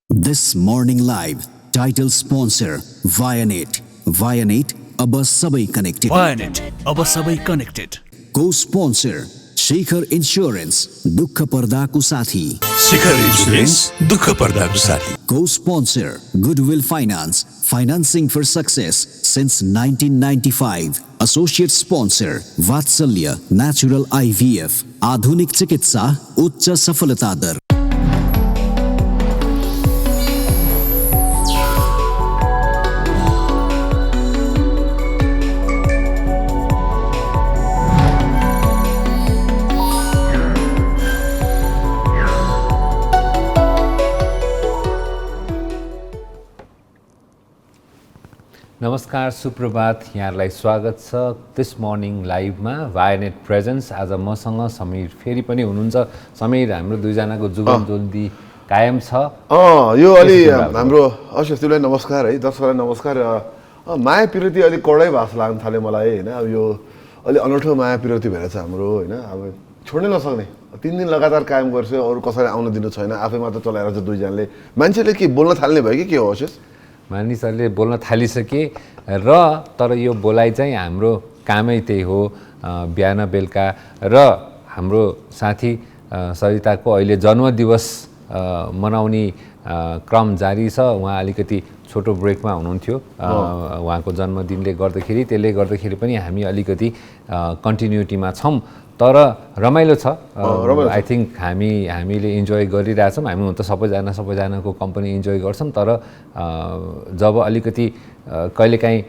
This morning live title sponsor Vianet. Vianet अब सबै connected. Vianet अब सबै connected. Co-sponsor Shikhar Insurance दुःख पर्दाको साथी. शिखर इन्स्योरेन्स दुःख पर्दाको साथी. Co-sponsor Goodwill Finance financing for success since 1995. Associate sponsor Vatsalya Natural IVF आधुनिक चिकित्सा उच्च सफलता दर. नमस्कार सुप्रभात यहाँलाई स्वागत छ दिस मर्निङ लाइभमा वायनेट प्रेजेन्स. आज मसँग समीर फेरि पनि हुनुहुन्छ. समीर हाम्रो दुईजनाको जुगलजोल्दी कायम छ. यो अलि हाम्रो अशस्तिलाई नमस्कार है, दर्शकलाई नमस्कार. माया पिरती अलिक कडै भाषा लाग्न थाल्यो मलाई होइन. अब यो अलि अनौठो माया पिरती भएर छ हाम्रो होइन. अब छोड्नै नसक्ने 3 दिन लगातार कायम गर्छ, अरू कसैलाई आउन दिनु छैन, आफै मात्र चलाएर छ दुईजनाले. मान्छेले के बोल्न थाल्ने भयो कि के हो अशेष? मानिसहरूले बोल्न थालिसके र तर यो बोलाइ चाहिँ हाम्रो कामै त्यही हो. बिहान बेलुका र हाम्रो साथी सरिताको अहिले जन्मदिवस मनाउने क्रम जारी छ. उहाँ अलिकति छोटो ब्रेकमा हुनुहुन्थ्यो उहाँको जन्मदिनले गर्दाखेरि. त्यसले गर्दाखेरि पनि हामी अलिकति कन्टिन्युटीमा छौँ, तर रमाइलो छ. आई थिङ्क हामीले इन्जोय गरिरहेछौँ. हामी हुन त सबैजनाको कम्पनी इन्जोय गर्छौँ, तर जब अलिकति कहिलेकाहीँ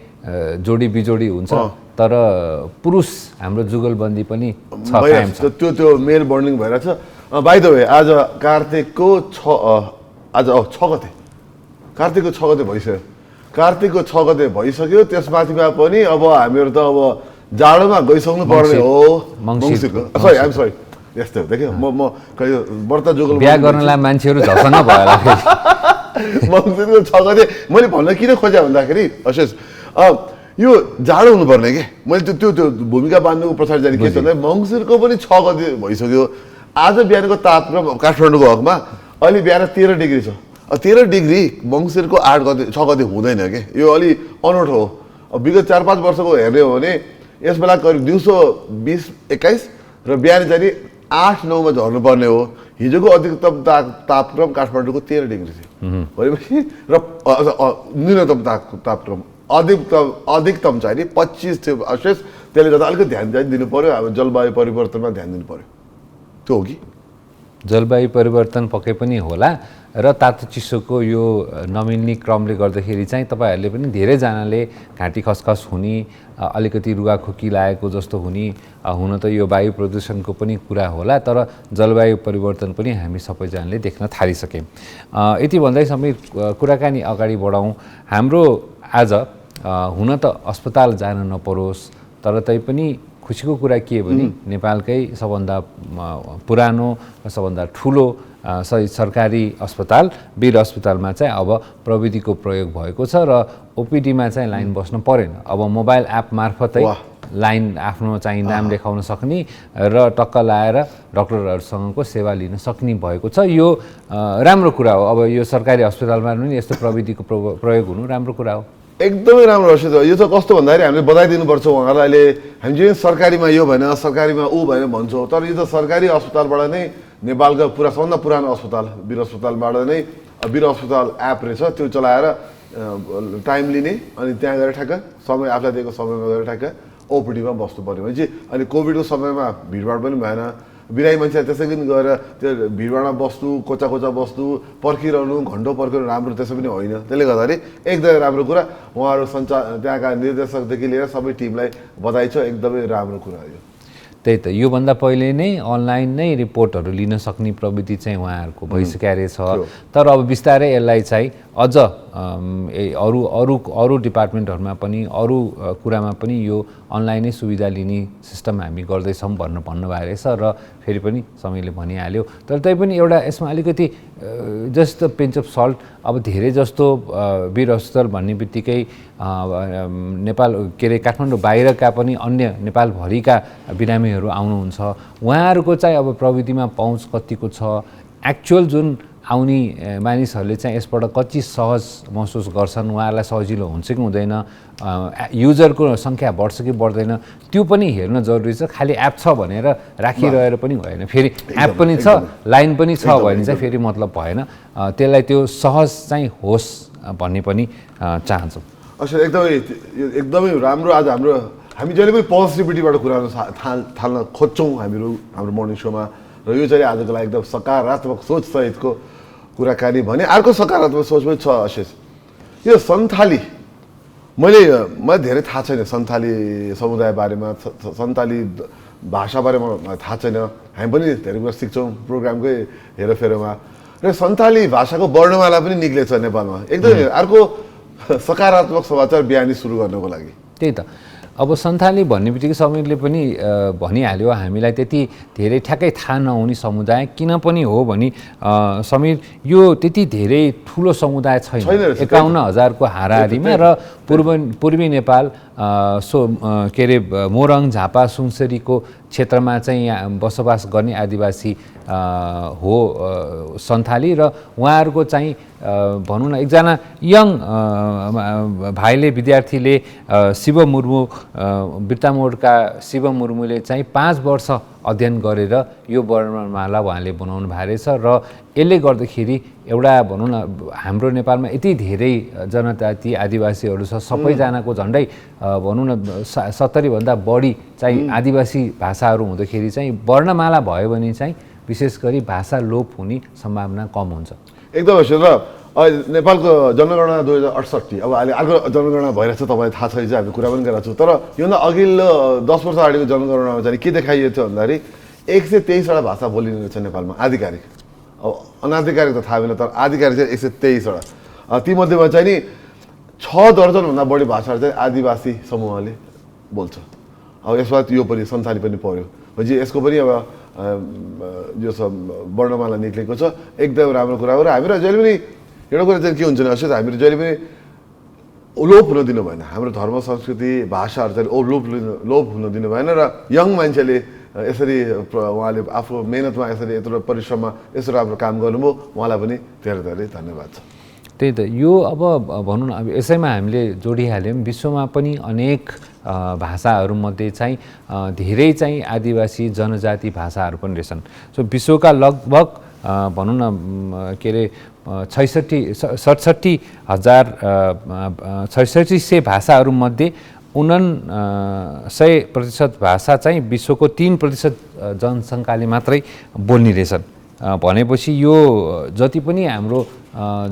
जोडी बिजोडी हुन्छ तर पुरुष हाम्रो जुगलबन्दी पनि छ, कायम छ. त्यो मेल बन्डिङ भइरहेछ. बाइ द वे आज कार्तिकको 6 गते, कार्तिकको 6 गते भइसक्यो. कार्तिकको 6 गते भइसक्यो. त्यसमाथिमा पनि अब हामीहरू त अब जाडोमा गइसक्नु पर्ने हो. मङ्सिरको सरी आइम सरी यस्तो देख्यो. म व्रत जुगल बिहा गर्नलाई मान्छेहरू झसङ्ग भयो होला. मङ्सिरको 6 गते मैले भन्न किन खोजेँ भन्दाखेरि अशेष यो जाडो हुनुपर्ने के. मैले त्यो भूमिका बाँध्नुको पछाडि जाने के छ भन्दा मङ्सिरको पनि 6 गते भइसक्यो. आज बिहानको तापक्रम काठमाडौँको हकमा अहिले बिहान 13 डिग्री छ. 13 डिग्री मङ्सिरको 6 गते हुँदैन के. यो अलि अनौठो हो. विगत 4-5 वर्षको हेर्ने हो भने यस बेला करिब दिउँसो 20-21 र बिहान चाहिँ 8-9 झर्नुपर्ने हो. हिजोको अधिकतम तापक्रम काठमाडौँको 13 डिग्री थियो भनेपछि र न्यूनतम तापक्रम अधिकतम चाहिँ 25 थियो अशेष. त्यसले गर्दा अलिकति ध्यान दिनु पर्यो. अब जलवायु परिवर्तनमा ध्यान दिनु पर्यो. त्यो हो कि जलवायु परिवर्तन पक्कै पनि होला र तातो चिसोको यो नमिल्ने क्रमले गर्दाखेरि चाहिँ तपाईँहरूले पनि धेरैजनाले घाँटी खसखस हुने, अलिकति रुगाखोकी लागेको जस्तो हुने, हुन त यो वायु प्रदूषणको पनि कुरा होला, तर जलवायु परिवर्तन पनि हामी सबैजनाले देख्न थालिसक्यौँ. यति भन्दै सबै कुराकानी अगाडि बढाउँ. हाम्रो आज हुन त अस्पताल जान नपरोस्, तर तैपनि खुसीको कुरा के भने नेपालकै सबभन्दा पुरानो र सबभन्दा ठुलो सरकारी अस्पताल वीर अस्पतालमा चाहिँ अब प्रविधिको प्रयोग भएको छ र ओपिडीमा चाहिँ लाइन बस्नु परेन. अब मोबाइल एप मार्फतै लाइन आफ्नो चाहिँ नाम लेखाउन सक्ने र टक्क लाएर डक्टरहरूसँगको सेवा लिन सक्ने भएको छ. यो राम्रो कुरा हो. अब यो सरकारी अस्पतालमा पनि यस्तो प्रविधिको प्रयोग हुनु राम्रो कुरा हो. एकदमै राम्रो रहेछ. यो त कस्तो भन्दाखेरि हामीले बताइदिनुपर्छ उहाँहरूलाई. अहिले हामी जुन सरकारीमा यो भएन, सरकारीमा ऊ भएन भन्छौँ, तर यो त सरकारी अस्पतालबाट नै नेपालका सबभन्दा पुरानो अस्पताल वीर अस्पतालबाट नै वीर अस्पताल एप रहेछ. त्यो चलाएर टाइम लिने अनि त्यहाँ गएर ठ्याक्क समय आफूलाई दिएको समयमा गएर ठ्याक्क ओपिडीमा बस्नु पऱ्यो भने चाहिँ. अहिले कोभिडको समयमा भिडभाड पनि भएन. बिरामी मान्छे त्यसै पनि गएर त्यो भिडभाडमा बस्नु, कोचा बस्नु, पर्खिरहनु, घन्टौँ पर्खिरहनु राम्रो त्यसै पनि होइन. त्यसले गर्दाखेरि एकदमै राम्रो कुरा. उहाँहरू त्यहाँका निर्देशकदेखि लिएर सबै टिमलाई बधाई छ. एकदमै राम्रो कुरा हो यो. त्यही त, योभन्दा पहिले नै अनलाइन नै रिपोर्टहरू लिन सक्ने प्रविधि चाहिँ उहाँहरूको भइसकेको रहेछ. तर अब बिस्तारै यसलाई चाहिँ अझ अरू डिपार्टमेन्टहरूमा पनि अरू कुरामा पनि यो अनलाइनै सुविधा लिने सिस्टम हामी गर्दैछौँ भन्नुभएको रहेछ. र फेरि पनि समयले भनिहाल्यो, तर तैपनि एउटा यसमा अलिकति just the pinch of salt. अब धेरै जस्तो वीर अस्पताल भन्ने बित्तिकै नेपाल के अरे काठमाडौँ बाहिरका पनि अन्य नेपालभरिका बिरामीहरू आउनुहुन्छ. उहाँहरूको चाहिँ अब प्रविधिमा पहुँच कतिको छ, एक्चुअल जुन आउने मानिसहरूले चाहिँ यसबाट कति सहज महसुस गर्छन्, उहाँहरूलाई सजिलो हुन्छ कि हुँदैन, युजरको सङ्ख्या बढ्छ कि बढ्दैन, त्यो पनि हेर्न जरुरी छ। खालि एप छ भनेर राखिरहेर पनि भएन, फेरि एप पनि छ लाइन पनि छ भने चाहिँ फेरि मतलब भएन। त्यसलाई त्यो सहज चाहिँ होस् भन्ने पनि चाहन्छौँ। एकदमै राम्रो। आज हामी जहिले पनि पोजिटिभिटीबाट कुरा थाल्न खोज्छौँ हाम्रो मर्निङ सोमा, र यो चाहिँ आजको लागि एकदम सकारात्मक सोच सहितको कुराकानी भने। अर्को सकारात्मक सोच पनि छ आशिष, यो सन्थाली मलाई धेरै थाहा छैन सन्थाली समुदाय बारेमा, सन्थाली भाषा बारेमा मलाई थाहा छैन। हामी पनि धेरै कुरा सिक्छौँ प्रोग्रामकै हेरफेरमा, र सन्थाली भाषाको वर्णमाला पनि निक्लेछ नेपालमा। एकदमै अर्को सकारात्मक समाचार बिहानी सुरु गर्नको लागि। त्यही त अब सन्थाली भन्ने बित्तिकै समीरले पनि भनिहाल्यो, हामीलाई त्यति धेरै ठ्याक्कै थाहा नहुने समुदाय किन पनि हो भने समीर यो त्यति धेरै ठुलो समुदाय छैन, 51,000 को हाराहारीमा, र पूर्वी नेपाल के अरे मोरङ झापा सुनसरीको क्षेत्रमा चाहिँ यहाँ बसोबास गर्ने आदिवासी हो सन्थाली। र उहाँहरूको चाहिँ भनौँ न एकजना यङ भाइले विद्यार्थीले शिव मुर्मू बिर्तामोडका शिव मुर्मूले चाहिँ 5 वर्ष अध्ययन गरेर यो वर्णमाला उहाँले बनाउनु भएको रहेछ। र यसले गर्दाखेरि एउटा भनौँ न हाम्रो नेपालमा यति धेरै जनजाति आदिवासीहरू छ, सबैजनाको झन्डै भनौँ न 70 भन्दा बढी चाहिँ आदिवासी भाषाहरू हुँदाखेरि चाहिँ वर्णमाला भयो भने चाहिँ विशेष गरी भाषा लोप हुने सम्भावना कम हुन्छ। एकदमै अवश्य। र नेपालको जनगणना 2068, अब अहिले अर्को जनगणना भइरहेछ, तपाईँलाई थाहा छ, हामी कुरा पनि गरेको छौँ। तर योभन्दा अघिल्लो 10 वर्ष अगाडिको जनगणनामा चाहिँ के देखाइएको थियो भन्दाखेरि 123वटा भाषा बोलिने रहेछ नेपालमा आधिकारिक। अब अनाधिकारिक त थाहा भएन, तर आधिकारिक चाहिँ 123वटा। तीमध्येमा चाहिँ नि 6 दर्जनभन्दा बढी भाषाहरू चाहिँ आदिवासी समूहले बोल्छ। अब यसमा यो पनि सन्थाली पनि पर्यो भनेपछि यसको पनि अब जो वर्णमाला निक्लेको छ, एकदम राम्रो कुरा हो। र हामीलाई जहिले पनि एउटा कुरा चाहिँ के हुन्छ भने अवश्य हामीहरू जहिले पनि लोप हुन दिनु भएन, हाम्रो धर्म संस्कृति भाषाहरू चाहिँ लोप हुन दिनु भएन। र यङ मान्छेले यसरी उहाँले आफ्नो मेहनतमा यसरी यत्रो परिश्रममा यस्तो राम्रो काम गर्नुभयो, उहाँलाई पनि धेरै धेरै धन्यवाद छ। त्यही त यो अब भनौँ न अब यसैमा हामीले जोडिहाल्यौँ, विश्वमा पनि अनेक भाषाहरूमध्ये चाहिँ धेरै चाहिँ आदिवासी जनजाति भाषाहरू पनि रहेछन्। सो विश्वका लगभग भनौँ न के अरे 67,000 भाषाहरूमध्ये 49% भाषा चाहिँ विश्वको 3% जनसङ्ख्याले मात्रै बोल्ने रहेछन्। भनेपछि यो जति पनि हाम्रो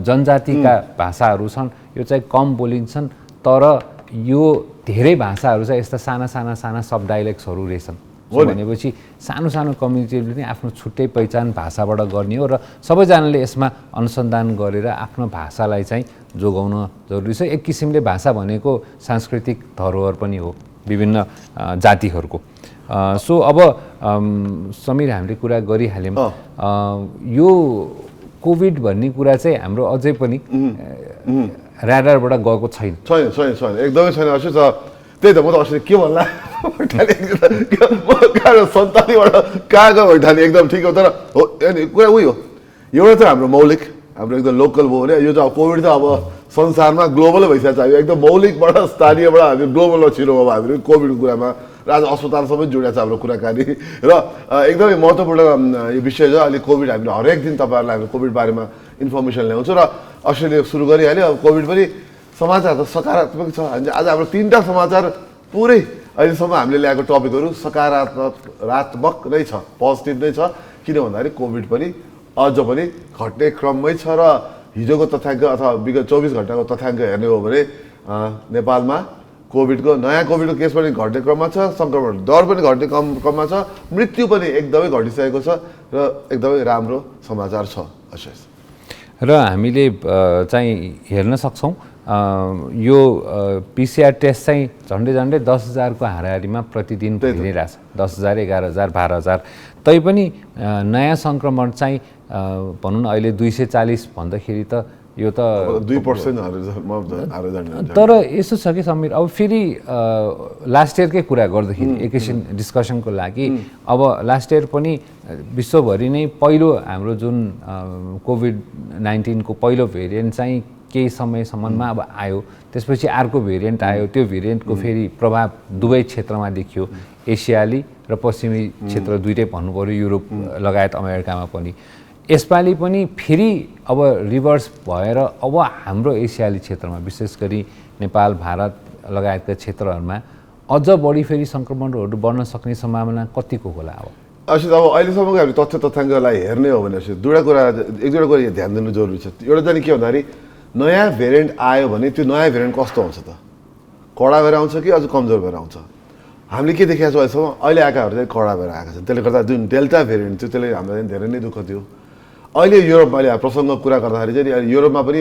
जनजातिका भाषाहरू छन् यो चाहिँ कम बोलिन्छन्, तर यो धेरै भाषाहरू चाहिँ यस्ता साना सब डाइलेक्ट्सहरू रहेछन्। भनेपछि सानो कम्युनिटीले पनि आफ्नो छुट्टै पहिचान भाषाबाट गर्ने हो, र सबैजनाले यसमा अनुसन्धान गरेर आफ्नो भाषालाई चाहिँ जोगाउन जरुरी छ। एक किसिमले भाषा भनेको सांस्कृतिक धरोहर पनि हो विभिन्न जातिहरूको। सो अब समीर हामीले कुरा गरिहाल्यौँ, यो कोभिड भन्ने कुरा चाहिँ हाम्रो अझै पनि ऱ्याडरबाट गएको छैन। एकदमै छैन। त्यही त म त अस्ति के भन्ला सन्तानीबाट कहाँ गयो भैठानी एकदम ठिक हो। तर हो कुरा उही हो, एउटा चाहिँ हाम्रो मौलिक हाम्रो एकदम लोकल भयो भने यो चाहिँ कोभिड त अब संसारमा ग्लोबलै भइसकेको छ। एकदम मौलिकबाट स्थानीयबाट हामी ग्लोबलमा छिरो अब हामी कोभिडको कुरामा र आज अस्पतालसम्म जोडिएको छ हाम्रो कुराकानी। र एकदमै महत्त्वपूर्ण यो विषय छ। अहिले कोभिड हामीले हरेक दिन तपाईँहरूलाई हामी कोभिड बारेमा इन्फर्मेसन ल्याउँछौँ, र अस्ट्रेलिया सुरु गरिहाल्यो। अब कोभिड पनि समाचार त सकारात्मक छ। आज हाम्रो 3टा समाचार पुरै अहिलेसम्म हामीले ल्याएको टपिकहरू सकारात्मक नै छ, पोजिटिभ नै छ। किन भन्दाखेरि कोभिड पनि अझ पनि घट्ने क्रममै छ। र हिजोको तथ्याङ्क अथवा विगत 24 घण्टाको तथ्याङ्क हेर्ने हो भने नेपालमा नयाँ कोभिडको केस पनि घट्ने क्रममा छ, सङ्क्रमण दर पनि घट्ने क्रममा छ, मृत्यु पनि एकदमै घटिसकेको छ, र एकदमै राम्रो समाचार छ अशेष। र हामीले चाहिँ हेर्न सक्छौँ यो पिसिआर टेस्ट चाहिँ झन्डै 10,000 को हाराहारीमा प्रतिदिन भइरहेछ, 10,000, 11,000, 12,000। तैपनि नयाँ सङ्क्रमण चाहिँ भनौँ न अहिले 240 भन्दाखेरि त यो त 2% हारेर जाने तर यसो छ कि समीर अब फेरि लास्ट इयरकै कुरा गर्दाखेरि एकैछिन डिस्कसनको लागि अब लास्ट इयर पनि विश्वभरि नै पहिलो हाम्रो जुन कोभिड-19 को पहिलो भेरिएन्ट चाहिँ केही समयसम्ममा अब आयो, त्यसपछि अर्को भेरिएन्ट आयो, त्यो भेरिएन्टको फेरि प्रभाव दुवै क्षेत्रमा देखियो, एसियाली र पश्चिमी क्षेत्र दुइटै भन्नु पर्यो, युरोप लगायत अमेरिकामा पनि। यसपालि पनि फेरि अब रिभर्स भएर अब हाम्रो एसियाली क्षेत्रमा विशेष गरी नेपाल, भारत लगायतका क्षेत्रहरूमा अझ बढी फेरि सङ्क्रमणहरू बढ्न सक्ने सम्भावना कतिको होला? अब अहिलेसम्मको हामी तथ्याङ्कलाई हेर्ने हो भने एक दुईवटा कुरा ध्यान दिनु जरुरी छ। एउटा चाहिँ के भन्दाखेरि नयाँ भेरिएन्ट आयो भने त्यो नयाँ भेरिएन्ट कस्तो आउँछ त? कडा भएर आउँछ कि अझ कमजोर भएर आउँछ? हामीले के देखेका छौँ अहिलेसम्म, अहिले आएकाहरू चाहिँ कडा भएर आएका छन्। त्यसले गर्दा जुन डेल्टा भेरिएन्ट थियो त्यसले हामीलाई धेरै नै दुःख थियो। अहिले युरोपमा अहिले प्रसङ्गको कुरा गर्दाखेरि चाहिँ युरोपमा पनि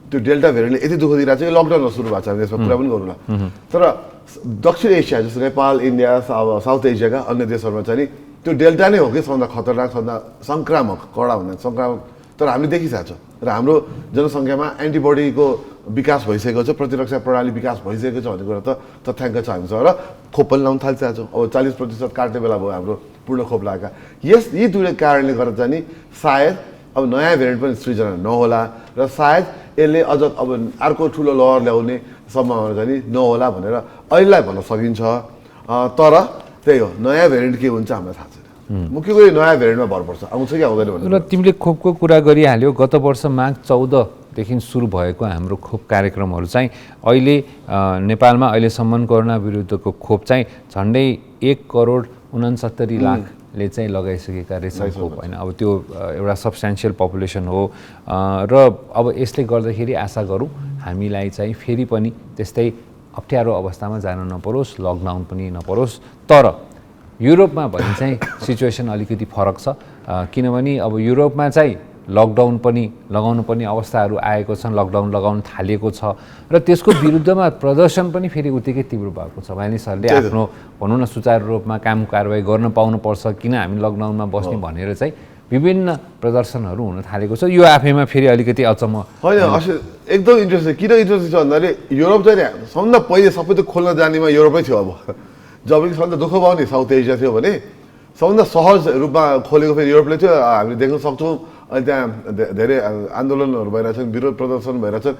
त्यो डेल्टा भेरिएन्टले यति दुःख दिइरहेको छ कि लकडाउन सुरु भएको छ, हामी यसमा कुरा पनि गरौँला। तर दक्षिण एसिया जस्तो नेपाल, इन्डिया, अब साउथ एसियाका अन्य देशहरूमा चाहिँ त्यो डेल्टा नै हो कि सबभन्दा खतरनाक, सबभन्दा सङ्क्रामक, कडा भन्दा सङ्क्रामक। तर हामीले देखिसकेको छ र हाम्रो जनसङ्ख्यामा एन्टिबडीको विकास भइसकेको छ, प्रतिरक्षा प्रणाली विकास भइसकेको छ भन्ने कुरा त तथ्याङ्क छ हामीसँग। र खोप पनि लाउन थालिसकेको छौँ। अब 40% काट्ने बेला भयो हाम्रो पूर्ण खोप लगाएका। यी दुवै कारणले गर्दा चाहिँ सायद अब नयाँ भेरिएन्ट पनि सृजना नहोला र सायद यसले अझ अब अर्को ठुलो लहर ल्याउने सम्भावना चाहिँ नहोला भनेर अहिलेलाई भन्न सकिन्छ। तर त्यही हो, नयाँ भेरिएन्ट के हुन्छ हामीलाई थाहा छैन। मुख्य गरी नयाँ भेरिएन्टमा भर पर्छ, आउँछ कि आउँदैन भनेर। र तिमीले खोपको कुरा गरिहाल्यौ। गत वर्ष माघ 14देखि सुरु भएको हाम्रो खोप कार्यक्रमहरू चाहिँ अहिले नेपालमा अहिलेसम्म कोरोना विरुद्धको खोप चाहिँ झन्डै 1,69,60,00,000ले चाहिँ लगाइसकेका रहेछन् खोप होइन। अब त्यो एउटा सब्सटेन्सियल पपुलेसन हो र अब यसले गर्दाखेरि आशा गरौँ हामीलाई चाहिँ फेरि पनि त्यस्तै अप्ठ्यारो अवस्थामा जान नपरोस्, लकडाउन पनि नपरोस्। तर युरोपमा भने चाहिँ सिचुएसन अलिकति फरक छ, किनभने अब युरोपमा चाहिँ लकडाउन पनि लगाउनु पर्ने अवस्थाहरू आएको छन्, लकडाउन लगाउन थालिएको छ र त्यसको विरुद्धमा प्रदर्शन पनि फेरि उत्तिकै तीव्र भएको छ। मानिसहरूले आफ्नो भनौँ न सुचारू रूपमा काम कारवाही गर्न पाउनुपर्छ, किन हामी लकडाउनमा बस्ने भनेर चाहिँ विभिन्न प्रदर्शनहरू हुन थालेको छ। यो आफैमा फेरि अलिकति अचम्म होइन। एकदम इन्ट्रेस्टिङ। किन इन्ट्रेस्टिङ छ भन्दाखेरि युरोप चाहिँ सबभन्दा पहिले सबै त्यो खोल्न जानेमा युरोपै थियो। अब जब कि सबभन्दा दुःख भयो नि साउथ एसिया थियो भने सबभन्दा सहज रूपमा खोलेको फेरि युरोपले थियो। हामीले देख्न सक्छौँ अहिले त्यहाँ धेरै आन्दोलनहरू भइरहेछन्, विरोध प्रदर्शन भइरहेछन्।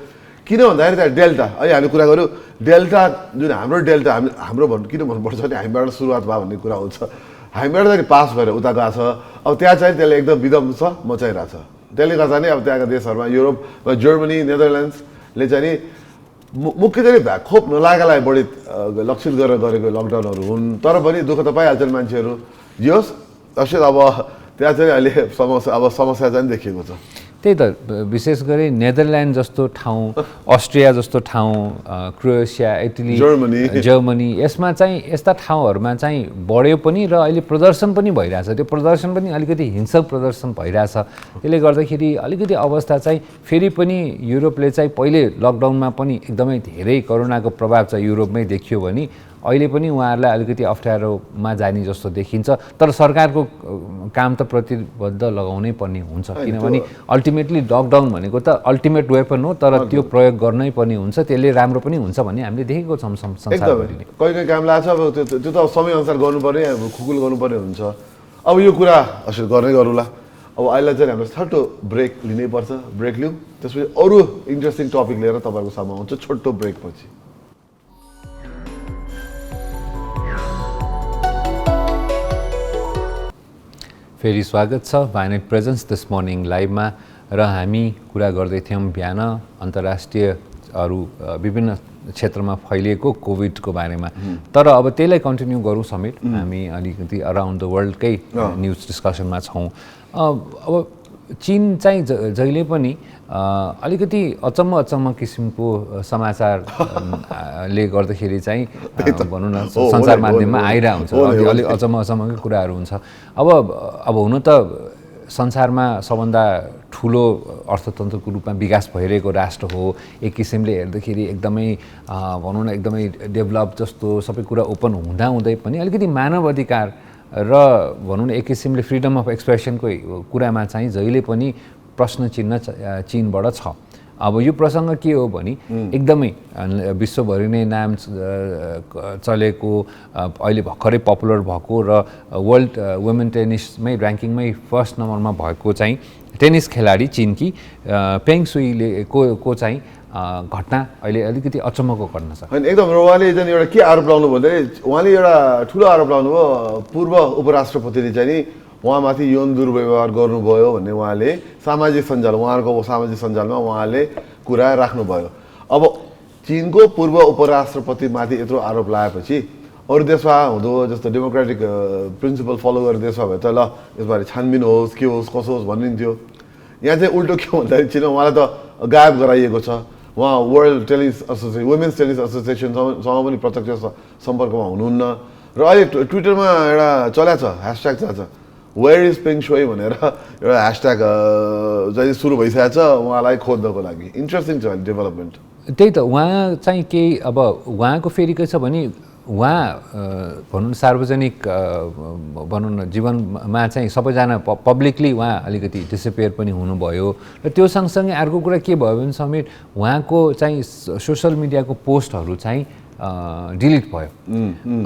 किन भन्दाखेरि त्यहाँ डेल्टा, अहिले हामी कुरा गऱ्यौँ डेल्टा, जुन हाम्रो डेल्टा हाम्रो किन भन्नुपर्छ भने हामीबाट सुरुवात भयो भन्ने कुरा हुन्छ। हामीबाट चाहिँ पास भएर उता गएको छ। अब त्यहाँ चाहिँ त्यसले एकदम विदम्स मचाइरहेको छ। त्यसले गर्दा नि अब त्यहाँका देशहरूमा युरोपमा जर्मनी, नेदरल्यान्ड्सले चाहिँ नि मुख्य चाहिँ खोप नलागेलाई बढी लक्षित गरेर गरेको लकडाउनहरू हुन्। तर पनि दुःख त पाइहाल्छन् मान्छेहरू। जे होस् अवश्य अब त्यहाँ चाहिँ अहिले समस्या चाहिँ देखिएको छ। त्यही त विशेष गरी नेदरल्यान्ड जस्तो ठाउँ, अस्ट्रिया जस्तो ठाउँ, क्रोएसिया, इटली, जर्मनी, यसमा चाहिँ यस्ता ठाउँहरूमा चाहिँ बढ्यो पनि र अहिले प्रदर्शन पनि भइरहेछ। त्यो प्रदर्शन पनि अलिकति हिंसक प्रदर्शन भइरहेछ। त्यसले गर्दाखेरि अलिकति अवस्था चाहिँ फेरि पनि युरोपले चाहिँ पहिले लकडाउनमा पनि एकदमै धेरै कोरोनाको प्रभाव चाहिँ युरोपमै देखियो भने अहिले पनि उहाँहरूलाई अलिकति अप्ठ्यारोमा जाने जस्तो देखिन्छ। तर सरकारको काम त प्रतिबद्ध लगाउनै पर्ने हुन्छ, किनभने अल्टिमेटली लकडाउन भनेको त अल्टिमेट वेपन हो, तर त्यो प्रयोग गर्नै पर्ने हुन्छ। त्यसले राम्रो पनि हुन्छ भन्ने हामीले देखेको छौँ संसारभरिले। कहीँ काम लाग्छ अब त्यो त समयअनुसार गर्नुपर्ने, खुकुल गर्नुपर्ने हुन्छ। अब यो कुरा असर गर्नै गरौँला। अब अहिले चाहिँ हाम्रो छोटो ब्रेक लिनैपर्छ। ब्रेक लिउँ, त्यसपछि अरू इन्ट्रेस्टिङ टपिक लिएर तपाईँहरूको सामु आउँछ छोटो ब्रेक पछि। फेरि स्वागत छ भाइनेट प्रेजेन्स दिस मर्निङ लाइभमा। र हामी कुरा गर्दै थियौँ बिहान अन्तर्राष्ट्रिय अरू विभिन्न क्षेत्रमा फैलिएको कोभिडको बारेमा। तर अब त्यसलाई कन्टिन्यू गरौँ समीर, हामी अलिकति अराउन्ड द वर्ल्डकै न्युज डिस्कसनमा छौँ। अब चीन चाहिँ जहिले पनि अलिकति अचम्म किसिमको समाचारले गर्दाखेरि चाहिँ भनौँ न सञ्चार माध्यममा आइरहेको हुन्छ, अलिक अचम्मकै कुराहरू हुन्छ। अब हुन त संसारमा सबभन्दा ठुलो अर्थतन्त्रको रूपमा विकास भइरहेको राष्ट्र हो। एक किसिमले हेर्दाखेरि एकदमै भनौँ न एकदमै डेभलप जस्तो सबै कुरा ओपन हुँदाहुँदै पनि अलिकति मानव अधिकार र भनौँ न एक किसिमले फ्रिडम अफ एक्सप्रेसनको कुरामा चाहिँ जहिले पनि प्रश्न चिन्ह चीनबाट छ। अब यो प्रसङ्ग के हो भने एकदमै विश्वभरि नै नाम चलेको अहिले भर्खरै पपुलर भएको र वर्ल्ड वुमेन टेनिसमै ऱ्याङ्किङमै फर्स्ट नम्बरमा भएको चाहिँ टेनिस खेलाडी चिनकी पेङ सुईले को चाहिँ घटना अहिले अलिकति अचम्मको घटना छ। होइन एकदम उहाँले चाहिँ एउटा के आरोप लगाउनु भन्दाखेरि उहाँले एउटा ठुलो आरोप लगाउनु भयो पूर्व उपराष्ट्रपतिले चाहिँ नि उहाँमाथि यौन दुर्व्यवहार गर्नुभयो भन्ने उहाँले सामाजिक सञ्जाल उहाँहरूको सामाजिक सञ्जालमा उहाँले कुरा राख्नुभयो। अब चिनको पूर्व उपराष्ट्रपतिमाथि यत्रो आरोप लगाएपछि अरू देशमा हुँदो जस्तो डेमोक्रेटिक प्रिन्सिपल फलो गरेर देशमा भए त ल यसबारे छानबिन होस् के होस् कसो होस् भनिन्थ्यो। यहाँ चाहिँ उल्टो के भन्दाखेरि चिनमा उहाँलाई त गायब गराइएको छ। उहाँ world tennis association women's tennis एसोसिएसनसँग पनि प्रत्यक्ष सम्पर्कमा हुनुहुन्न र अहिले ट्विटरमा एउटा चल्या छ ह्यासट्याग छ वेयर इज पेङ सुई भनेर एउटा ह्यासट्याग चाहिँ सुरु भइसकेको छ उहाँलाई खोज्नको लागि। इन्ट्रेस्टिङ छ डेभलपमेन्ट। त्यही त उहाँ चाहिँ केही अब उहाँको फेरि के छ भने उहाँ भनौँ न सार्वजनिक भनौँ न जीवनमा चाहिँ सबैजना पब्लिकली उहाँ अलिकति डिसपियर पनि हुनुभयो र त्यो सँगसँगै अर्को कुरा के भयो भने समेत उहाँको चाहिँ सोसल मिडियाको पोस्टहरू चाहिँ डिलिट भयो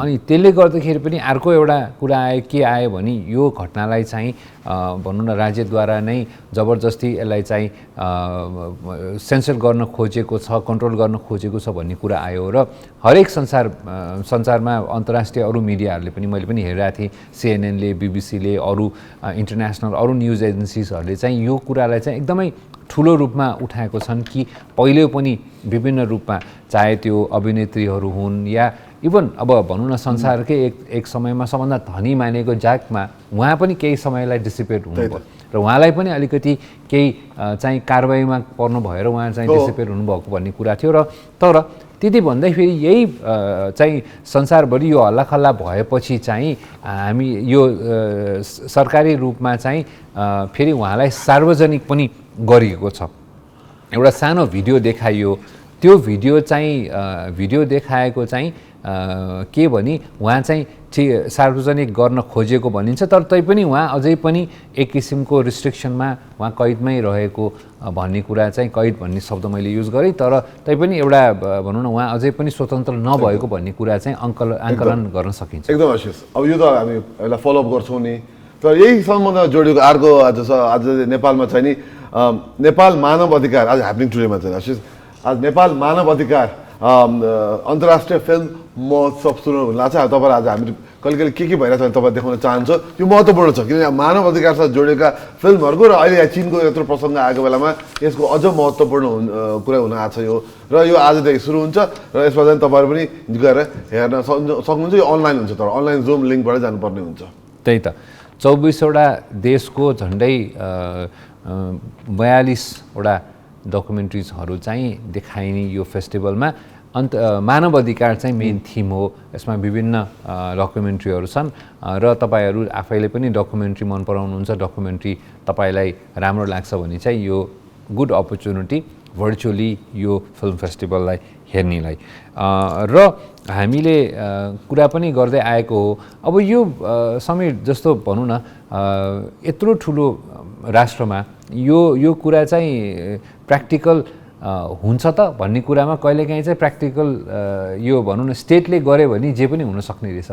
अनि त्यसले गर्दाखेरि पनि अर्को एउटा कुरा आयो के आयो भने यो घटनालाई चाहिँ भनौँ न राज्यद्वारा नै जबरजस्ती यसलाई चाहिँ सेन्सर गर्न खोजेको छ कन्ट्रोल गर्न खोजेको छ भन्ने कुरा आयो र हरेक संसारमा अन्तर्राष्ट्रिय अरू मिडियाहरूले पनि मैले पनि हेरिरहेको थिएँ सिएनएनले बिबिसीले अरू इन्टरनेसनल अरू न्युज एजेन्सिजहरूले चाहिँ यो कुरालाई चाहिँ एकदमै ठुलो रूपमा उठाएको छन् कि पहिले पनि विभिन्न रूपमा चाहे त्यो अभिनेत्रीहरू हुन् या इभन अब भनौँ न संसारकै एक समयमा सबभन्दा धनी मानेको ज्याकमा उहाँ पनि केही समयलाई डिसिपेट हुनुभयो र उहाँलाई पनि अलिकति केही चाहिँ कारबाहीमा पर्नु भएर उहाँ चाहिँ डिसिपेट हुनुभएको भन्ने कुरा थियो र तर त्यति भन्दाखेरि यही चाहिँ संसारभरि यो हल्लाखल्ला भएपछि चाहिँ हामी यो सरकारी रूपमा चाहिँ फेरि उहाँलाई सार्वजनिक पनि गरिएको छ। एउटा सानो भिडियो देखाइयो त्यो भिडियो देखाएको चाहिँ के भने उहाँ चाहिँ सार्वजनिक गर्न खोजेको भनिन्छ तर तैपनि उहाँ अझै पनि एक किसिमको रिस्ट्रिक्सनमा उहाँ कैदमै रहेको भन्ने कुरा चाहिँ कैद भन्ने शब्द मैले युज गरेँ तर तैपनि एउटा भनौँ न उहाँ अझै पनि स्वतन्त्र नभएको भन्ने कुरा चाहिँ आङ्कलन गर्न सकिन्छ। एकदम आशिष अब यो त हामी यसलाई फलोअप गर्छौँ नि तर यही सम्बन्धमा जोडिएको अर्को आज नेपालमा चाहिँ नि नेपाल मानव अधिकार आज ह्यापनिङ टुडेमा चाहिँ आशिष आज नेपाल मानव अधिकार अन्तर्राष्ट्रिय फिल्म महोत्सव सुरु हुन लाग्छ। तपाईँलाई आज हामी कहिले के भइरहेको छ तपाईँ देखाउन चाहन्छ यो महत्त्वपूर्ण छ किनकि मानव अधिकारसँग जोडिएका फिल्महरूको र अहिले चिनको यत्रो प्रसङ्ग आएको बेलामा यसको अझ महत्त्वपूर्ण कुरा हुन आएको छ यो र यो आजदेखि सुरु हुन्छ र यसमा चाहिँ तपाईँहरू पनि गएर हेर्न सक्नुहुन्छ। यो अनलाइन हुन्छ तर अनलाइन जुम लिङ्कबाट जानुपर्ने हुन्छ। त्यही त 24वटा देशको झन्डै 42वटा डकुमेन्ट्रिजहरू चाहिँ देखाइने यो फेस्टिभलमा मानव अधिकार चाहिँ मेन थिम हो। यसमा विभिन्न डकुमेन्ट्रीहरू छन् र तपाईँहरू आफैले पनि डकुमेन्ट्री मन पराउनुहुन्छ डकुमेन्ट्री तपाईँलाई राम्रो लाग्छ भने चाहिँ यो गुड अपर्च्युनिटी भर्चुअली यो फिल्म फेस्टिभललाई हेर्नेलाई र हामीले कुरा पनि गर्दै आएको हो। अब यो समीर जस्तो भनौँ न यत्रो ठुलो राष्ट्रमा यो कुरा चाहिँ प्र्याक्टिकल हुन्छ त भन्ने कुरामा कहिलेकाहीँ चाहिँ प्र्याक्टिकल यो भनौँ न स्टेटले गर्यो भने जे पनि हुन सक्ने रहेछ।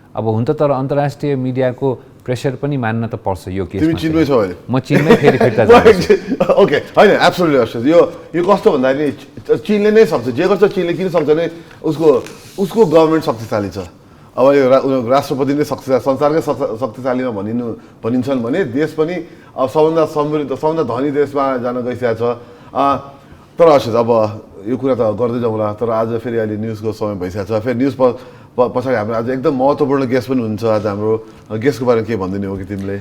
अब हुन्छ तर अन्तर्राष्ट्रिय मिडियाको प्रेसर पनि मान्न त पर्छ यो केसमा। चिन्मै छ अहिले म चिनमै फेरि फिर्ता ओके होइन एब्सोल्युटली यो कस्तो भन्दाखेरि चिनले नै सक्छ जे गर्छ चिनले किन सक्छ भने उसको गभर्मेन्ट शक्तिशाली छ। अब यो राष्ट्रपति नै शक्तिशाली संसारकै शक्तिशालीमा भनिन्छन् भने देश पनि अब सबभन्दा समृद्ध सबभन्दा धनी देशमा जान गइसकेको छ। तर अवश्य अब यो कुरा त गर्दै जाउँला तर आज फेरि अहिले न्युजको समय भइसकेको छ। फेरि न्युज पछाडि हाम्रो आज एकदम महत्त्वपूर्ण गेस्ट पनि हुन्छ। आज हाम्रो गेस्टको बारेमा के भनिदिने हो कि तिमीले?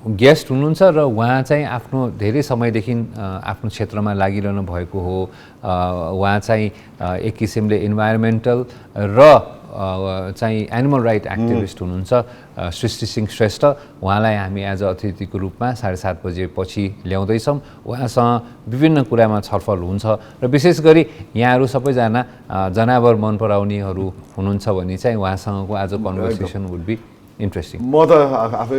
गेस्ट हुनुहुन्छ र उहाँ चाहिँ आफ्नो धेरै समयदेखि आफ्नो क्षेत्रमा लागिरहनु भएको हो। उहाँ चाहिँ एक किसिमले इन्भाइरोमेन्टल र चाहिँ एनिमल राइट एक्टिभिस्ट हुनुहुन्छ सृष्टि सिंह श्रेष्ठ। उहाँलाई हामी आज अतिथिको रूपमा 7:30 बजेपछि ल्याउँदैछौँ। उहाँसँग विभिन्न कुरामा छलफल हुन्छ र विशेष गरी यहाँहरू सबैजना जनावर मन पराउनेहरू हुनुहुन्छ भने चाहिँ उहाँसँगको आज कन्भर्सेसन वुड बी इन्ट्रेस्टिङ। म त आफै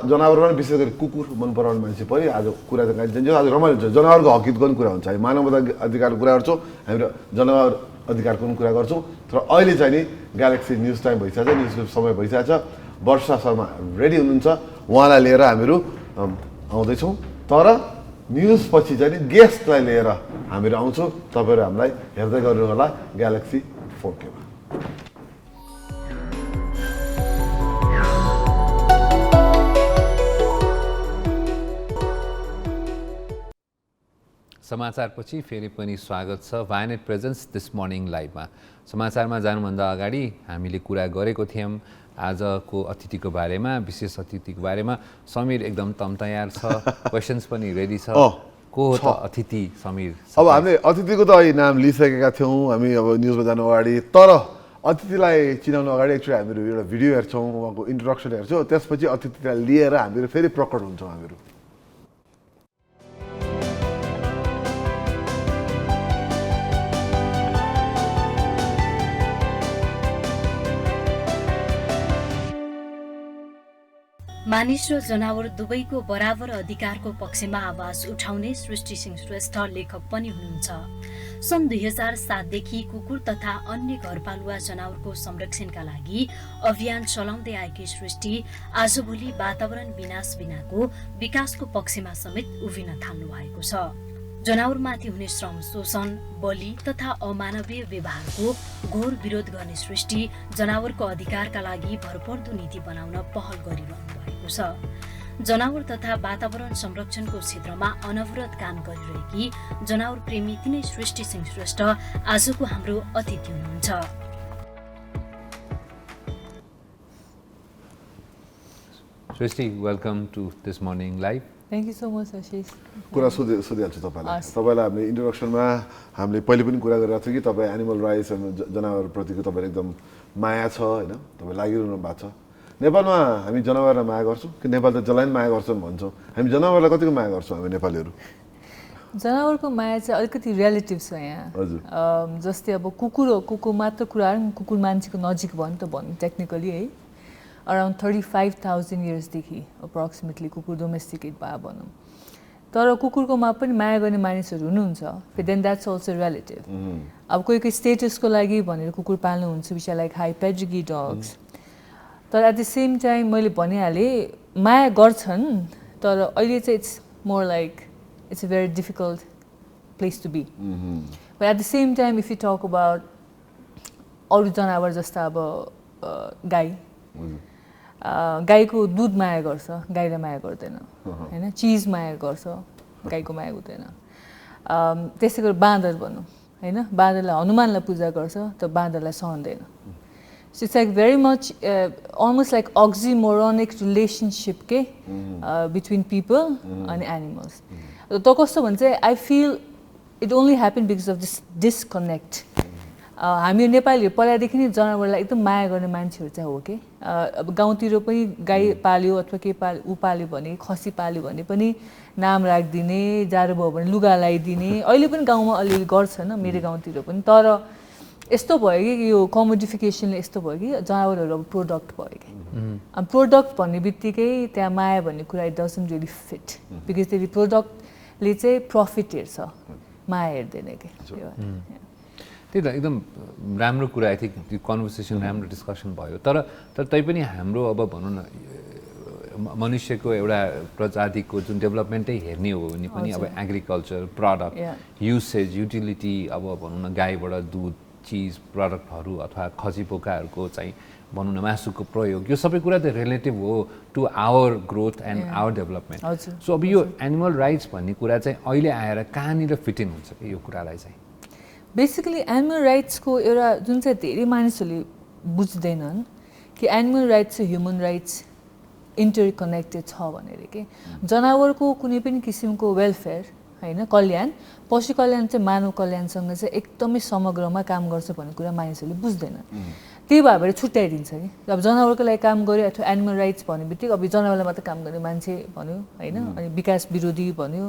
जनावर पनि विशेष गरी कुकुर मन पराउने मान्छे पनि आज कुरा त जान्छ आज रमाइलो हुन्छ जनावरको हक हितको पनि कुरा हुन्छ हामी मानव अधिकारको कुरा गर्छौँ हामी जनावर अधिकारको पनि कुरा गर्छौँ तर अहिले चाहिँ नि ग्यालेक्सी न्युज टाइम भइसकेको छ न्युज समय भइसकेको छ वर्षा शर्मा रेडी हुनुहुन्छ उहाँलाई लिएर हामीहरू आउँदैछौँ तर न्युज पछि चाहिँ नि गेस्टलाई लिएर हामीहरू आउँछौँ तपाईँहरू हामीलाई हेर्दै गर्नु होला ग्यालेक्सी 4K मा। समाचारपछि फेरि पनि स्वागत छ भायनेट प्रेजेन्स दिस मर्निङ लाइभमा। समाचारमा जानुभन्दा अगाडि हामीले कुरा गरेको थियौँ आजको अतिथिको बारेमा विशेष अतिथिको बारेमा। समीर एकदम तयार छ, क्वेसन्स पनि रेडी छ। को हो त अतिथि समीर? अब हामीले अतिथिको त अहिले नाम लिइसकेका थियौँ हामी अब न्युजमा जानु अगाडि तर अतिथिलाई चिनाउनु अगाडि एक्चुअली हामीहरू एउटा भिडियो हेर्छौँ उहाँको इन्ट्रोडक्सन हेर्छौँ त्यसपछि अतिथिलाई लिएर हामीहरू फेरि प्रकट हुन्छौँ हामीहरू। मानिस र जनावर दुवैको बराबर अधिकारको पक्षमा आवाज उठाउने सृष्टि सिंह श्रेष्ठ लेखक पनि हुनुहुन्छ। सन् 2007 देखि कुकुर तथा अन्य घरपालुवा जनावरको संरक्षणका लागि अभियान चलाउँदै आएकी सृष्टि आजभोलि वातावरण विनाश बिनाको विकासको पक्षमा समेत उभिन थाल्नु भएको छ। जनावरमाथि हुने श्रम शोषण बलि तथा अमानवीय व्यवहारको घोर विरोध गर्ने सृष्टि जनावरको अधिकारका लागि भरपर्दो नीति बनाउन पहल गरिरहनु भएको छ। जनावर तथा वातावरण संरक्षणको क्षेत्रमा अनवरत काम गरिरहेकी जनावर प्रेमी तिनै सृष्टि सिंह श्रेष्ठ आजको हाम्रो अतिथि हुनुहुन्छ। Srishti welcome to this morning live. Thank you so much Ashish. कुरा सोधिहाल्छु तपाईँलाई हामीले इन्ट्रोडक्सनमा हामीले पहिले पनि कुरा गरिरहेको थियौँ कि तपाईँ एनिमल राइट्स जनावरप्रतिको तपाईँले एकदम माया छ होइन तपाईँ लागिरहनु भएको छ। नेपालमा हामी जनावरलाई माया गर्छौँ कि नेपाल त जसलाई पनि माया गर्छौँ भन्छौँ हामी जनावरलाई कतिको माया गर्छौँ हामी नेपालीहरू? जनावरको माया चाहिँ अलिकति रियालिटिभ छ यहाँ। हजुर जस्तै अब कुकुर हो कुकुर मात्र कुरा कुकुर मान्छेको नजिक भयो नि त भन्नु टेक्निकली है अराउन्ड 35,000 इयर्सदेखि अप्रोक्सिमेटली कुकुर डोमेस्टिकेट भयो भनौँ। तर कुकुरकोमा पनि माया गर्ने मानिसहरू हुनुहुन्छ देन द्याट्स अल्सो रियालिटिभ। अब कोही कोही स्टेटसको लागि भनेर कुकुर पाल्नुहुन्छ which are like high pedigree dogs. तर एट द सेम टाइम मैले भनिहालेँ माया गर्छन् तर अहिले चाहिँ it's more like it's a very difficult place to be. But at the same time if you talk about अरू जनावर जस्ता अब गाई गाईको दुध माया गर्छ गाईलाई माया गर्दैन होइन चिज माया गर्छ गाईको माया हुँदैन। त्यसै गरी बाँदर भनौँ होइन बाँदरलाई हनुमानलाई पूजा गर्छ तर बाँदरलाई सहँदैन। So it's like very much almost like oxymoronic relationship के बिट्विन पिपल अनि एनिमल्स। त कस्तो भन्छ I feel it only happen because of this disconnect. हामी नेपालीहरू पहिलादेखि नै जनावरलाई एकदम माया गर्ने मान्छेहरू चाहिँ हो कि अब गाउँतिर पनि गाई पाल्यो अथवा के ऊ पाल्यो भने खसी पाल्यो भने पनि नाम राखिदिने जाडो भयो भने लुगा लगाइदिने अहिले पनि गाउँमा अलिअलि गर्छन् मेरो गाउँतिर पनि। तर यस्तो भयो कि यो कमोडिफिकेसनले यस्तो भयो कि जनावरहरू अब प्रोडक्ट भयो कि अब प्रोडक्ट भन्ने बित्तिकै त्यहाँ माया भन्ने कुरा it doesn't really fit because त्यसले प्रोडक्टले चाहिँ प्रफिट हेर्छ माया हेर्दैन कि। त्यही त एकदम राम्रो कुरा आई थिङ्क त्यो कन्भर्सेसन राम्रो डिस्कसन भयो। तर तैपनि हाम्रो अब भनौँ न मनुष्यको एउटा प्रजातिको जुन डेभलपमेन्टै हेर्ने हो भने पनि अब एग्रिकल्चर प्रडक्ट युसेज युटिलिटी अब भनौँ न गाईबाट दुध चिज प्रडक्टहरू अथवा खसी पोकाहरूको चाहिँ भनौँ न मासुको प्रयोग यो सबै कुरा त रिलेटिभ हो to our growth and our development. So अब यो एनिमल राइट्स भन्ने कुरा चाहिँ अहिले आएर कहाँनिर फिट इन हुन्छ कि यो कुरालाई चाहिँ? बेसिकली एनिमल राइट्सको एउटा जुन चाहिँ धेरै मानिसहरूले बुझ्दैनन् कि एनिमल राइट्स र ह्युमन राइट्स इन्टरकनेक्टेड छ भनेर के जनावरको कुनै पनि किसिमको वेलफेयर होइन कल्याण पशु कल्याण चाहिँ मानव कल्याणसँग चाहिँ एकदमै समग्रमा काम गर्छ भन्ने कुरा मानिसहरूले बुझ्दैनन्। त्यही भएर छुट्याइदिन्छ कि अब जनावरको लागि काम गर्यो अथवा एनिमल राइट्स भन्ने बित्तिकै अब जनावरलाई मात्र काम गर्ने मान्छे भन्यो होइन अनि विकास विरोधी भन्यो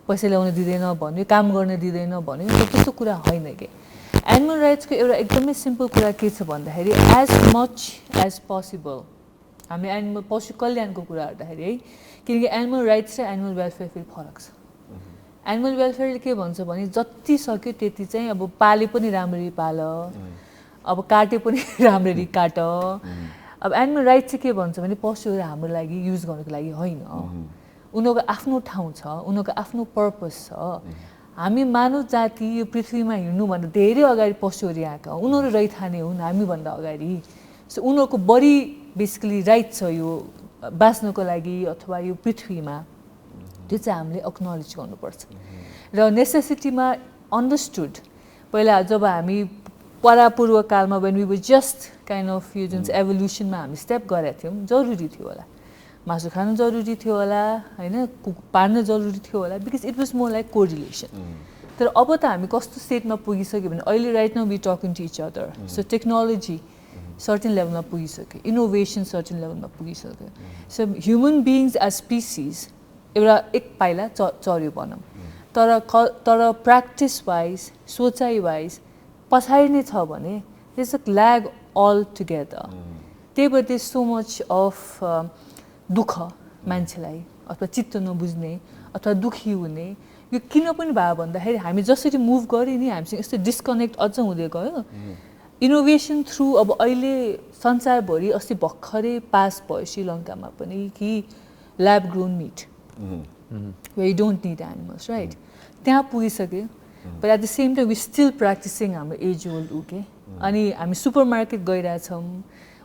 पैसा ल्याउन दिँदैन भन्यो काम गर्न दिँदैन भन्यो त्यस्तो कुरा होइन कि एनिमल राइट्सको एउटा एकदमै सिम्पल कुरा के छ भन्दाखेरि एज मच एज पोसिबल हामी एनिमल पशु कल्याणको कुरा गर्दाखेरि है किनकि एनिमल राइट्स र एनिमल वेलफेयर फेरि फरक छ एनिमल वेलफेयरले के भन्छ भने जति सक्यो त्यति चाहिँ अब पाले पनि राम्ररी पाल अब काटे पनि राम्ररी काट अब एनिमल राइट चाहिँ के भन्छ भने पशुहरू हाम्रो लागि युज गर्नुको लागि होइन उनीहरूको आफ्नो ठाउँ छ उनीहरूको आफ्नो पर्पस छ हामी मानव जाति यो पृथ्वीमा हिँड्नुभन्दा धेरै अगाडि पशुहरू यहाँका उनीहरू रहिथाने हुन् हामीभन्दा अगाडि सो उनीहरूको बढी बेसिकली राइट छ यो बाँच्नको लागि अथवा यो पृथ्वीमा त्यो चाहिँ हामीले एक्नोलेज गर्नुपर्छ र नेसेसिटीमा अन्डरस्टुड पहिला जब हामी परापूर्व कालमा when we were just kind of यो जुन चाहिँ एभोल्युसनमा हामी स्टेप गरेका थियौँ जरुरी थियो होला मासु खानु जरुरी थियो होला होइन पार्न जरुरी थियो होला because it was more like correlation तर अब त हामी कस्तो स्टेटमा पुगिसक्यो भने अहिले right now we talking to each other so technology certain लेभलमा पुगिसक्यो इनोभेसन सर्टेन लेभलमा पुगिसक्यो so human beings as species एउटा एक पाइला चर्यो भनौँ तर प्र्याक्टिस वाइज सोचाइ वाइज पछाडि नै छ भने there's a lag altogether. त्यही भएर there's so much of दुःख मान्छेलाई अथवा चित्त नबुझ्ने अथवा दुःखी हुने यो किन पनि भयो भन्दाखेरि हामी जसरी मुभ गऱ्यो नि हामीसँग यस्तो डिस्कनेक्ट अझ हुँदै गयो इनोभेसन थ्रु अब अहिले संसारभरि अस्ति भर्खरै पास भयो श्रीलङ्कामा पनि कि lab grown meat we don't need animals right त्यहाँ पुगिसक्यो but at the same time we still practicing हाम्रो एज ओल्ड उके अनि हामी सुपर मार्केट गइरहेछौँ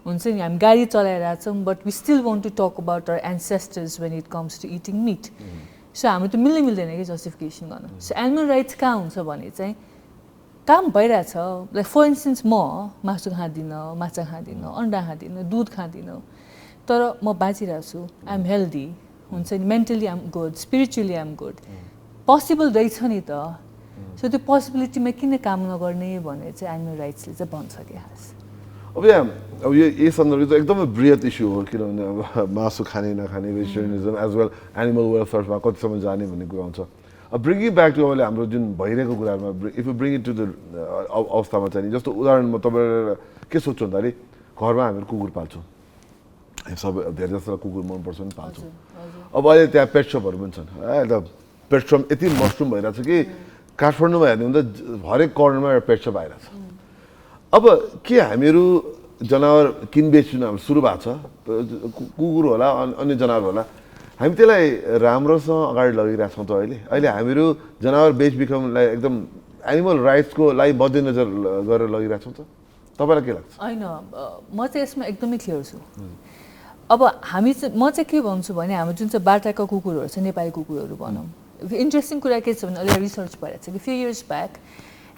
हुन्छ नि हामी गाडी चलाइरहेछौँ but we still want to talk about our ancestors when it comes to eating meat so हाम्रो त मिल्दै मिल्दैन कि जस्टिफिकेसन गर्नु सो एनिमल राइट्स कहाँ हुन्छ भने चाहिँ काम भइरहेछ लाइक फर इन्स्टेन्स म मासु खाँदिनँ माछा खाँदिनँ अन्डा खाँदिनँ दुध खाँदिनँ तर म बाँचिरहेको छु आइ एम हेल्दी हुन्छ नि mentally I am good spiritually I am good possible रहेछ नि त सो त्यो पोसिबिलिटीमा किन काम नगर्ने भनेर चाहिँ एनिमल राइट्सले चाहिँ भन्छ कि खास अब यहाँ अब यो सन्दर्भमा चाहिँ एकदमै बृहत इस्यु हो किनभने अब मासु खाने नखाने भेजिटेरियनिजम एज वेल एनिमल वेलफेयरमा कतिसम्म जाने भन्ने कुरा हुन्छ अब ब्रिङिङ ब्याक टु अहिले हाम्रो जुन भइरहेको कुरामा if you bring it to the अवस्थामा चाहिँ जस्तो उदाहरणमा तपाईँले के सोध्छु भन्दाखेरि घरमा हामीहरू कुकुर पाल्छौँ हामी सबै धेरै जस्तो कुकुर मनपर्छ नि पाल्छौँ अब अहिले त्यहाँ पेट सपहरू पनि छन् त पेट सप यति मसरुम भइरहेको छ कि काठमाडौँमा हेर्ने हुँदा हरेक कर्नरमा एउटा पेट सप आइरहेको छ अब के हामीहरू जनावर किनबेच हाम्रो सुरु भएको छ कुकुर होला अन्य जनावर होला हामी त्यसलाई राम्रोसँग अगाडि लगिरहेछौँ त अहिले हामीहरू जनावर बेचबिखनलाई एकदम एनिमल राइट्सको लागि मध्यनजर गरेर लगिरहेछौँ त तपाईँलाई के लाग्छ होइन म चाहिँ यसमा एकदमै क्लियर छु अब हामी चाहिँ म चाहिँ के भन्छु भने हाम्रो जुन चाहिँ बाटाका कुकुरहरू छ नेपाली कुकुरहरू भनौँ इन्ट्रेस्टिङ कुरा के छ भने अहिले रिसर्च भइरहेको छ कि फ्यु इयर्स ब्याक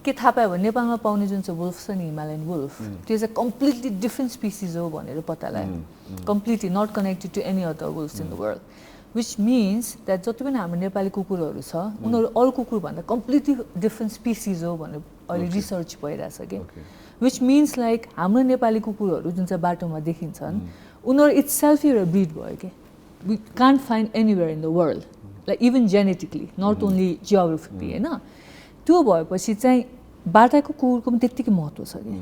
के थाहा पायो भने नेपालमा पाउने जुन चाहिँ वुल्फ छ नि हिमालयन वुल्फ त्यो चाहिँ कम्प्लिटली डिफ्रेन्ट स्पिसिज हो भनेर पत्ता लाग्यो completely not connected to any other wolves in the world which means that जति पनि हाम्रो नेपाली कुकुरहरू छ उनीहरू अरू कुकुरभन्दा कम्प्लिटली डिफ्रेन्ट स्पिसिज हो भनेर अहिले रिसर्च भइरहेछ कि विच मिन्स लाइक हाम्रो नेपाली कुकुरहरू जुन चाहिँ बाटोमा देखिन्छन् उनीहरू इट्स सेल्फ एउटा ब्रिड भयो कि we can't find anywhere in the world like even genetically not only geographically होइन त्यो भएपछि चाहिँ बाटाको कुकुरको पनि त्यत्तिकै महत्त्व छ कि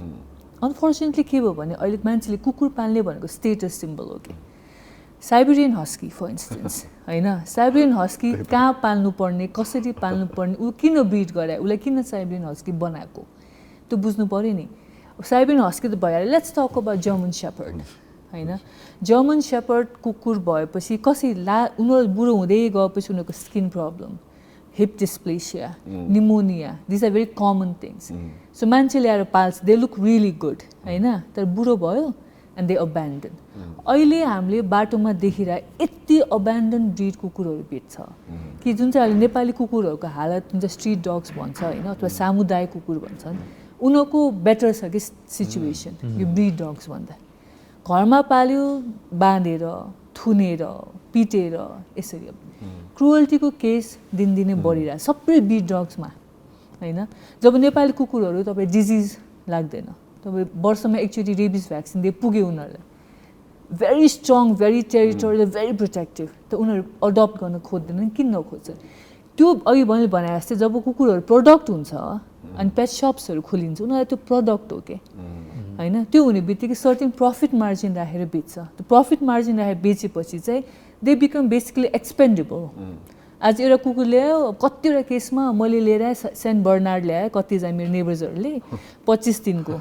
अनफर्चुनेटली के भयो भने अहिले मान्छेले कुकुर पाल्ने भनेको स्टेटस सिम्बल हो कि साइबेरियन हस्की फर इन्स्टेन्स होइन साइबेरियन हस्की कहाँ पाल्नुपर्ने कसरी पाल्नुपर्ने ऊ किन ब्रिड गरायो उसलाई किन साइबेरियन हस्की बनाएको त्यो बुझ्नु पऱ्यो नि साइबेरियन हस्की त भइहाल्यो let's talk about German shepherd होइन जर्मन शेपर्ड कुकुर भएपछि कसरी उनीहरू बुढो हुँदै गएपछि उनीहरूको skin problem hip dysplasia pneumonia this are very common things so मान्छे ल्याएर पाल्छ दे लुक रियली गुड होइन तर बुढो भयो एन्ड दे अब्यान्डन अहिले हामीले बाटोमा देखिरहेको यति अब्यान्डन ब्रिड कुकुरहरू बेच्छ कि जुन चाहिँ अहिले नेपाली कुकुरहरूको हालत जुन चाहिँ स्ट्रिट डग्स भन्छ होइन अथवा सामुदायिक कुकुर भन्छन् उनीहरूको बेटर छ कि सिचुएसन यो ब्रिड डग्स भन्दा घरमा पाल्यो बाँधेर थुनेर पिटेर यसरी क्रुअल्टीको केस दिनदिनै बढिरहेको सबै ब्रिड डग्समा होइन जब नेपाली कुकुरहरू तपाईँ डिजिज लाग्दैन तपाईँ वर्षमा एकचोटि रेबिस भ्याक्सिन दिए पुग्यो उनीहरूलाई very strong very territorial very protective त उनीहरू अडप्ट गर्न खोज्दैनन् किन नखोज्छन् त्यो अघि मैले भने जस्तै जब कुकुरहरू प्रोडक्ट हुन्छ अनि पेट सप्सहरू खोलिन्छ उनीहरूलाई त्यो प्रडक्ट हो के होइन त्यो हुने बित्तिकै सर्टेन प्रफिट मार्जिन राखेर बेच्छ त्यो प्रफिट मार्जिन राखेर बेचेपछि चाहिँ दे बिकम बेसिकली एक्सपेन्डेबल आज एउटा कुकुर ल्यायो कतिवटा केसमा मैले लिएर आएँ सेन्ट बर्नार्ड ल्याएँ कतिजना मेरो नेबर्सहरूले 25 दिनको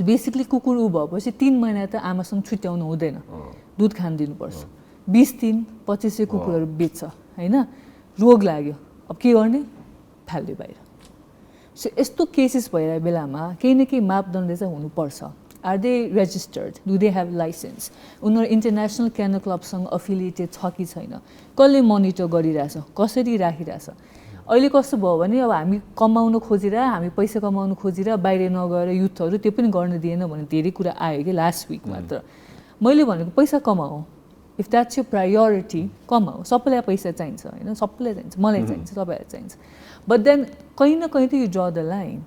बेसिकली कुकुर ऊ भएपछि 3 महिना त आमासँग छुट्याउनु हुँदैन दुध खान दिनुपर्छ 20 दिन 2500 कुकुरहरू बेच्छ होइन रोग लाग्यो अब के गर्ने फाल्यो बाहिर सो यस्तो केसेस भइरहेको बेलामा केही न केही मापदण्ड चाहिँ हुनुपर्छ are they registered do they have licence उनीहरू इन्टरनेसनल क्यानल क्लबसँग एफिलिएटेड छ कि छैन कसले मोनिटर गरिरहेछ कसरी राखिरहेछ अहिले कस्तो भयो भने अब हामी कमाउन खोजेर हामी पैसा कमाउन खोजेर बाहिर नगएर युथहरू त्यो पनि गर्न दिएन भने धेरै कुरा आयो कि लास्ट विक मात्र मैले भनेको पैसा कमाऊ इफ द्याट्स यो प्रायोरिटी कमाऊ सबैलाई पैसा चाहिन्छ होइन सबैलाई चाहिन्छ मलाई चाहिन्छ सबैलाई चाहिन्छ बट देन कहीँ न कहीँ त यो ड्र द लाइन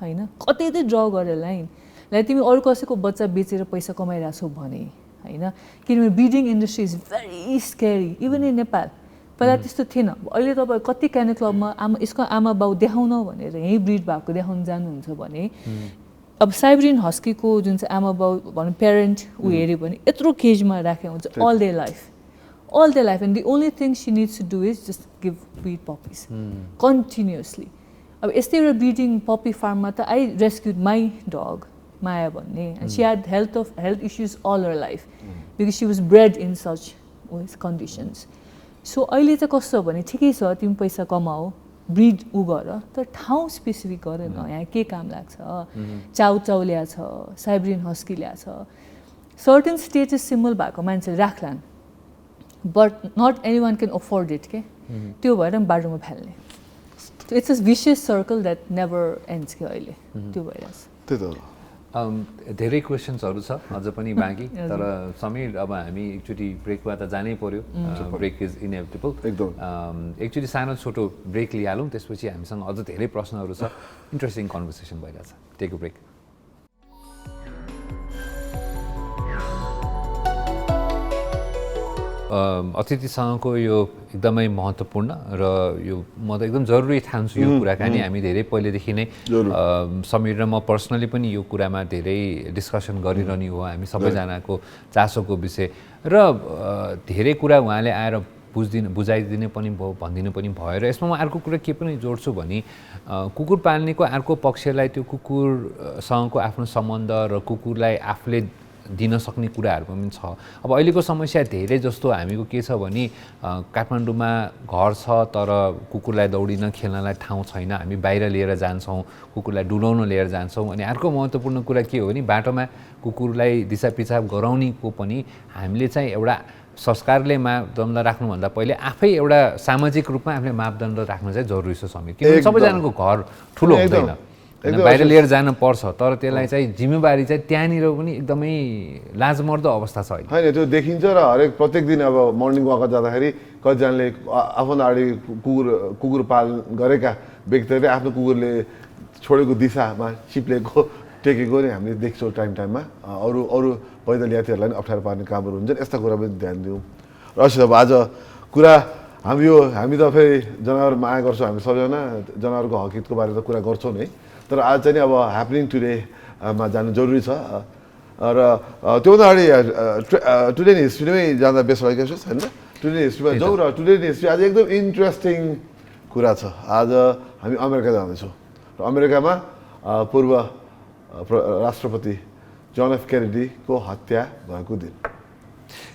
होइन कतै त ड्र गरेर लाइन लाइक तिमी अरू कसैको बच्चा बेचेर पैसा कमाइरहेछौ भने होइन किनभने breeding industry is very scary even in Nepal पहिला त्यस्तो थिएन अहिले तपाईँ कति क्यानल क्लबमा यसको आमा बाउ देखाउन भनेर यहीँ ब्रिड भएको देखाउन जानुहुन्छ भने अब साइब्रिन हस्कीको जुन चाहिँ आमा बाउ भनौँ पेरेन्ट ऊ हेऱ्यो भने यत्रो केजमा राखेको हुन्छ all their life and the only thing she needs to do is just give breed puppies continuously अब यस्तै एउटा ब्रिडिङ पपी फार्ममा त आई रेस्क्युड माई डग माया भन्ने and she had health issues all her life because she was bred in such conditions so अहिले चाहिँ कस्तो भने ठिकै छ तिमी पैसा कमाऊ ब्रिड ऊ गर तर ठाउँ स्पेसिफिक गर न यहाँ के काम लाग्छ चाउ ल्याछ साइब्रिन हस्की ल्याछ सर्टेन स्टेटस सिम्बल भएको मान्छेले राख्लान् but not any one can afford it के त्यो भएर पनि बाटोमा फाल्ने it's a vicious circle that never ends के अहिले त्यो भइरहेछ त्यही त धेरै क्वेसन्सहरू छ अझ पनि बाँकी तर समीर अब हामी एकचोटि ब्रेकमा त जानै पर्यो ब्रेक इज इनेभिटेबल एकदम एकचोटि सानो छोटो ब्रेक लिइहालौँ त्यसपछि हामीसँग अझ धेरै प्रश्नहरू छ इन्ट्रेस्टिङ कन्भर्सेसन भइरहेछ टेक अ ब्रेक अतिथिसँगको यो एकदमै महत्त्वपूर्ण र यो म त एकदम जरुरी ठान्छु यो कुराकानी हामी धेरै पहिलेदेखि नै समीर र म पर्सनली पनि यो कुरामा धेरै डिस्कसन गरिरहने हो हामी सबैजनाको चासोको विषय र धेरै कुरा उहाँले आएर बुझाइदिने पनि भयो भनिदिनु पनि भयो र यसमा म अर्को कुरा के पनि जोड्छु भने कुकुर पाल्नेको अर्को पक्षलाई त्यो कुकुरसँगको आफ्नो सम्बन्ध र कुकुरलाई आफूले दिन सक्ने कुराहरू पनि छ अब अहिलेको समस्या धेरै जस्तो हामीको के छ भने काठमाडौँमा घर छ तर कुकुरलाई दौडिन खेल्नलाई ठाउँ छैन हामी बाहिर लिएर जान्छौँ कुकुरलाई डुलाउन लिएर जान्छौँ अनि अर्को महत्त्वपूर्ण कुरा के हो भने बाटोमा कुकुरलाई दिशा पिछाब गराउनेको पनि हामीले चाहिँ एउटा संस्कारले मापदण्ड राख्नुभन्दा पहिले आफै एउटा सामाजिक रूपमा आफूले मापदण्ड राख्नु चाहिँ जरुरी छ समीर किनभने सबैजनाको घर ठुलो हुँदैन बाहिर लिएर जान पर्छ तर त्यसलाई चाहिँ जिम्मेवारी चाहिँ त्यहाँनिर पनि एकदमै लाजमर्दो अवस्था छ अहिले होइन त्यो देखिन्छ र हरेक प्रत्येक दिन अब मर्निङ वाक जाँदाखेरि कतिजनाले आफ्नो अगाडि कुकुर पालन गरेका व्यक्तिहरूले आफ्नो कुकुरले छोडेको दिशामा चिप्लेको टेकेको नि हामीले देख्छौँ टाइममा अरू पैदल यात्रीहरूलाई पनि अप्ठ्यारो पार्ने कामहरू हुन्छन् यस्ता कुरा पनि ध्यान दिउँ र अब आज कुरा हामी त फेरि जनावर माया गर्छौँ हामी सबैजना जनावरको हकहितको बारेमा त कुरा गर्छौँ नै तर आज चाहिँ अब ह्यापनिङ टुडेमा जानु जरुरी छ र त्योभन्दा अगाडि टुडे इन हिस्ट्रीमै जाँदा बेस्ट भएको छ होइन टुडे इन हिस्ट्रीमा जाउँ र टुडे इन हिस्ट्री आज एकदम इन्ट्रेस्टिङ कुरा छ आज हामी अमेरिका जाँदैछौँ र अमेरिकामा पूर्व राष्ट्रपति जन एफ केनेडीको हत्या भएको दिन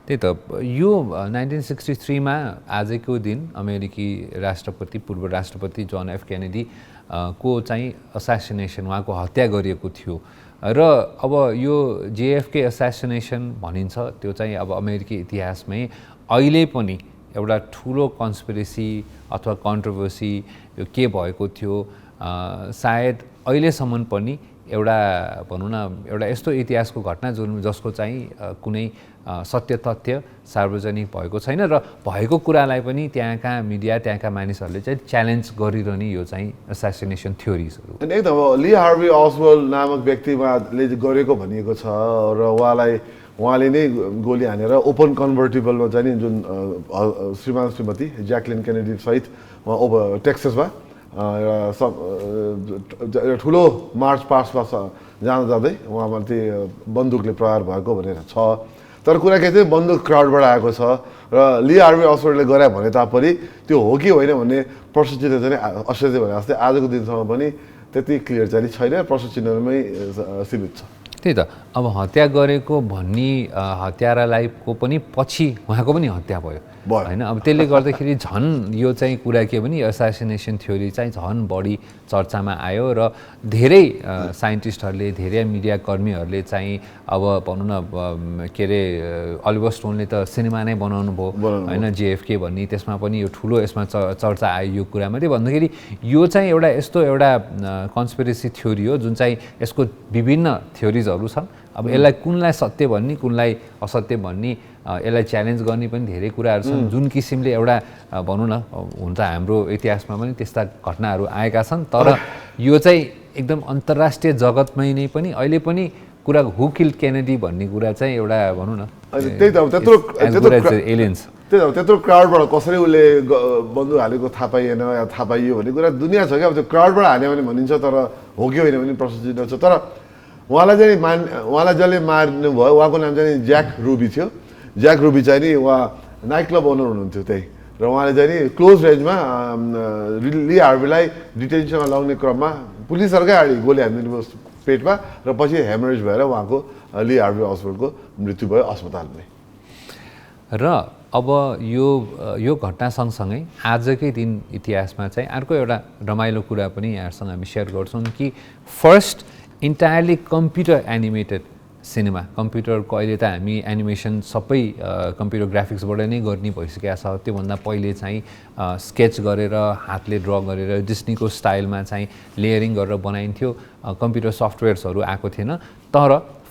त्यही त यो 1963मा आजको दिन अमेरिकी राष्ट्रपति पूर्व राष्ट्रपति जन एफ केनेडी को चाहिँ असासिनेसन उहाँको हत्या गरिएको थियो र अब यो जेएफके असासिनेसन भनिन्छ त्यो चाहिँ अब अमेरिकी इतिहासमै अहिले पनि एउटा ठुलो कन्स्पिरेसी अथवा कन्ट्रोभर्सी यो के भएको थियो सायद अहिलेसम्म पनि एउटा भनौँ न एउटा यस्तो इतिहासको घटना जसको चाहिँ कुनै सत्य तथ्य सार्वजनिक भएको छैन र भएको कुरालाई पनि त्यहाँका मिडिया त्यहाँका मानिसहरूले चाहिँ च्यालेन्ज गरिरहने यो चाहिँ एसासिनेसन थ्योरिजहरू अनि एकदम ली हार्वी अस्वाल्ड नामक व्यक्तिले गरेको भनिएको छ र उहाँले नै गोली हानेर ओपन कन्भर्टिबलमा चाहिँ नि जुन श्रीमान श्रीमती ज्याक्लिन केनेडी सहित उहाँ टेक्सासमा एउटा ठुलो मार्च पास्टमा जाँदा जाँदै उहाँमाथि बन्दुकले प्रहार भएको भनेर छ। तर कुरा के चाहिँ बन्दुक क्राउडबाट आएको छ र ली हार्वे अस्वेलले गरे भने तापनि त्यो हो कि होइन भन्ने प्रश्न चिन्ह चाहिँ अशोकले भने जस्तै आजको दिनसम्म पनि त्यति क्लियर चाहिँ छैन, प्रश्न चिन्हमै सीमित छ। त्यही त अब हत्या गरेको भन्ने हत्यारालाई को पनि पछि उहाँको पनि हत्या भयो होइन। अब त्यसले गर्दाखेरि झन् यो चाहिँ कुरा के भने एसासिनेसन थ्योरी चाहिँ झन् बढी चर्चामा आयो र धेरै साइन्टिस्टहरूले धेरै मिडियाकर्मीहरूले चाहिँ अब भनौँ न के अरे अलिभर स्टोनले त सिनेमा नै बनाउनु भयो होइन, JFK भन्ने, त्यसमा पनि यो ठुलो यसमा चर्चा आयो यो कुरामा। त्यो भन्दाखेरि यो चाहिँ एउटा यस्तो एउटा कन्स्पिरेसी थ्योरी हो जुन चाहिँ यसको विभिन्न थ्योरिजहरू छन्। अब यसलाई कुनलाई सत्य भन्ने कुनलाई असत्य भन्ने यसलाई च्यालेन्ज गर्ने पनि धेरै कुराहरू छन्। जुन किसिमले एउटा भनौँ न हुन त हाम्रो इतिहासमा पनि त्यस्ता घटनाहरू आएका छन्, तर यो चाहिँ एकदम अन्तर्राष्ट्रिय जगतमै नै पनि अहिले पनि कुरा हु किल्ड केनेडी भन्ने कुरा चाहिँ एउटा भनौँ न त्यही त एलियन्स त्यत्रो क्राउडबाट कसरी उसले बन्दुक हालेको थाहा पाइएन या थाहा पाइयो भन्ने कुरा दुनियाँ छ क्या। अब त्यो क्राउडबाट हाल्यो भने भनिन्छ, तर हो कि होइन भने प्रश्न चिन्ह छ। तर उहाँलाई जसले मार्नुभयो उहाँको नाम चाहिँ ज्याक रुबी थियो। ज्याक रुबी चाहिँ नि उहाँ नाइट क्लब ओनर हुनुहुन्थ्यो त्यही, र उहाँले चाहिँ नि क्लोज रेन्जमा ली हार्वेलाई डिटेन्सनमा लगाउने क्रममा पुलिसहरूकै अगाडि गोली हानिदिनु पेटमा र पछि हेमरेज भएर उहाँको ली हार्वे अस्पतालको मृत्यु भयो अस्पतालमै। र अब यो घटना सँगसँगै आजकै दिन इतिहासमा चाहिँ अर्को एउटा रमाइलो कुरा पनि यहाँहरूसँग हामी सेयर गर्छौँ कि first entirely computer animated cinema, कम्प्युटरको अहिले त हामी एनिमेसन सबै कम्प्युटर ग्राफिक्सबाट नै गर्ने भइसकेको छ। त्योभन्दा पहिले चाहिँ स्केच गरेर हातले ड्र गरेर डिस्नीको स्टाइलमा चाहिँ लेयरिङ गरेर बनाइन्थ्यो, कम्प्युटर सफ्टवेयर्सहरू आएको थिएन। तर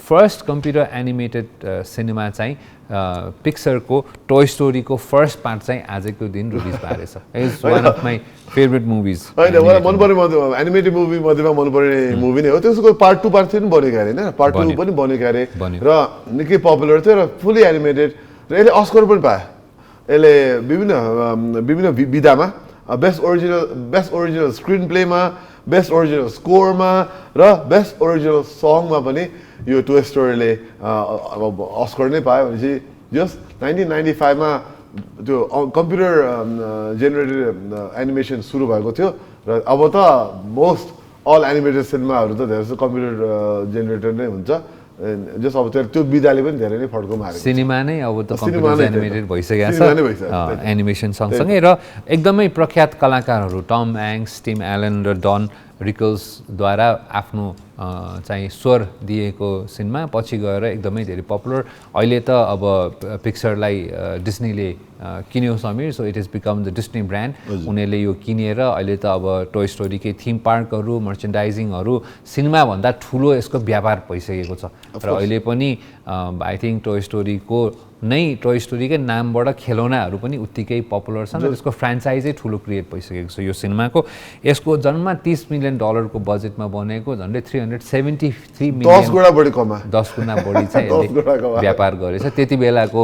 फर्स्ट कम्प्युटर एनिमेटेड सिनेमा चाहिँ पिक्सरको टोय स्टोरीको फर्स्ट पार्ट चाहिँ आजको दिन रिलिज भएको रहेछ। It's one of my favourite movies. होइन मलाई मनपर्ने एनिमेटेड मुभी मध्येमा मनपर्ने मुभी नै हो। त्यसको पार्ट 2 पार्ट 3 पनि बनेको अरे होइन, पार्ट 2 पनि बनेको अरे र निकै पपुलर थियो र फुल्ली एनिमेटेड र यसले अस्कर पनि पायो। यसले विभिन्न विधामा बेस्ट ओरिजिनल स्क्रिन प्लेमा, बेस्ट ओरिजिनल स्कोरमा र बेस्ट ओरिजिनल सङमा पनि यो टोय स्टोरीले अस्कर नै पायो। भनेपछि जस्ट 1995 मा त्यो कम्प्युटर जेनेरेटेड एनिमेसन सुरु भएको थियो र अब त मोस्ट अल एनिमेटेड सिनेमाहरू त धेरै जस्तो कम्प्युटर जेनेरेटेड नै हुन्छ। जस अब त्यो विधाले पनि धेरै नै फड्को मारेको सिनेमा नै अब त कम्प्युटर एनिमेटेड भइसकेको छ एनिमेसन सँगसँगै। र एकदमै प्रख्यात कलाकारहरू टम ह्याङ्क्स, टिम एलन र डन रिकल्सद्वारा आफ्नो चाहिँ स्वर दिएको सिनेमा पछि गएर एकदमै धेरै पपुलर। अहिले त अब पिक्चरलाई डिस्नीले किन्यो Samir, so it is become the Disney brand. उनीहरूले यो किनेर अहिले त अब टोय स्टोरीकै थिम पार्कहरू, मर्चेन्डाइजिङहरू सिनेमाभन्दा ठुलो यसको व्यापार भइसकेको छ। र अहिले पनि आई थिङ्क टोय स्टोरीको नै टोय स्टोरीकै नामबाट खेलौनाहरू पनि उत्तिकै पपुलर छन् र त्यसको फ्रेन्चाइजै ठुलो क्रिएट भइसकेको छ यो सिनेमाको। यसको जम्मा $30 मिलियन बजेटमा बनेको झन्डै 373 मिलियन 10 गुणा बढी कमा 10 गुणा बढी चाहिँ व्यापार गरेछ। त्यति बेलाको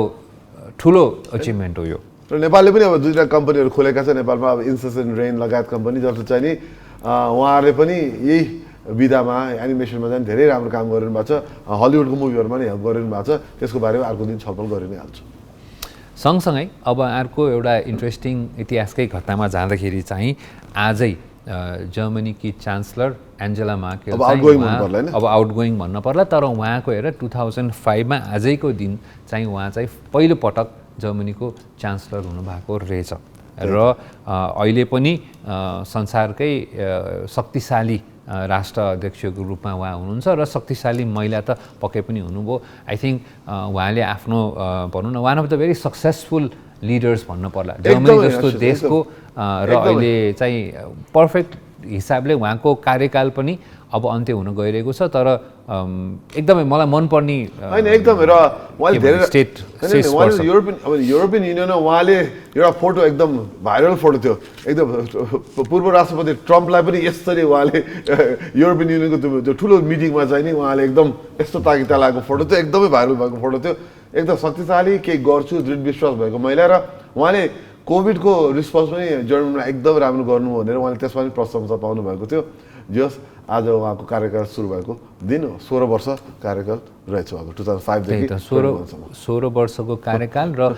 ठुलो अचिभमेन्ट हो यो। र नेपालले पनि अब दुईवटा कम्पनीहरू खोलेका छ नेपालमा, अब इन्सेस एन्ड रेन लगायत कम्पनी, जसले चाहिँ नि उहाँहरूले पनि यही विधामा एनिमेसनमा चाहिँ धेरै राम्रो काम गरिरहनु भएको छ। हलिउडको मुभीहरूमा नि हेल्प गरिरहनु भएको छ। त्यसको बारेमा अर्को दिन छलफल गरि नै हाल्छु। सँगसँगै अब अर्को एउटा इन्ट्रेस्टिङ इतिहासकै घटनामा जाँदाखेरि चाहिँ आजै जर्मनीकी चान्सलर एन्जेला मार्केल अब आउटगोइङ भन्न पर्ला, तर उहाँको हेर 2005 मा आजैको दिन चाहिँ उहाँ चाहिँ पहिलो पटक जर्मनीको चान्सलर हुनुभएको रहेछ। र अहिले पनि संसारकै शक्तिशाली राष्ट्र अध्यक्षको रूपमा उहाँ हुनुहुन्छ र शक्तिशाली महिला त पक्कै पनि हुनुभयो। आई थिङ्क उहाँले आफ्नो भनौँ न one of the very successful leaders भन्नु पर्ला जर्मनी जस्तो देशको र अहिले चाहिँ पर्फेक्ट हिसाबले उहाँको कार्यकाल पनि अब अन्त्य हुन गइरहेको छ। तर एकदमै मलाई मनपर्ने होइन एकदमै र उहाँले धेरै युरोपियन युनियनमा उहाँले एउटा फोटो एकदम भाइरल फोटो थियो, एकदम पूर्व राष्ट्रपति ट्रम्पलाई पनि यसरी उहाँले युरोपियन युनियनको त्यो ठुलो मिटिङमा चाहिँ नि उहाँले एकदम यस्तो ताकिता लागेको फोटो थियो, एकदमै भाइरल भएको फोटो थियो। एकदम शक्तिशाली, केही गर्छु दृढ विश्वास भएको महिला र उहाँले कोभिडको रिस्पोन्स पनि जर्मनीमा एकदम राम्रो गर्नु भनेर उहाँले त्यसमा पनि प्रशंसा पाउनु भएको थियो। जस आज उहाँको कार्यकाल सुरु भएको दिन 16 वर्ष कार्यकाल रहेछ उहाँको 2005 देखि 16 वर्षको कार्यकाल र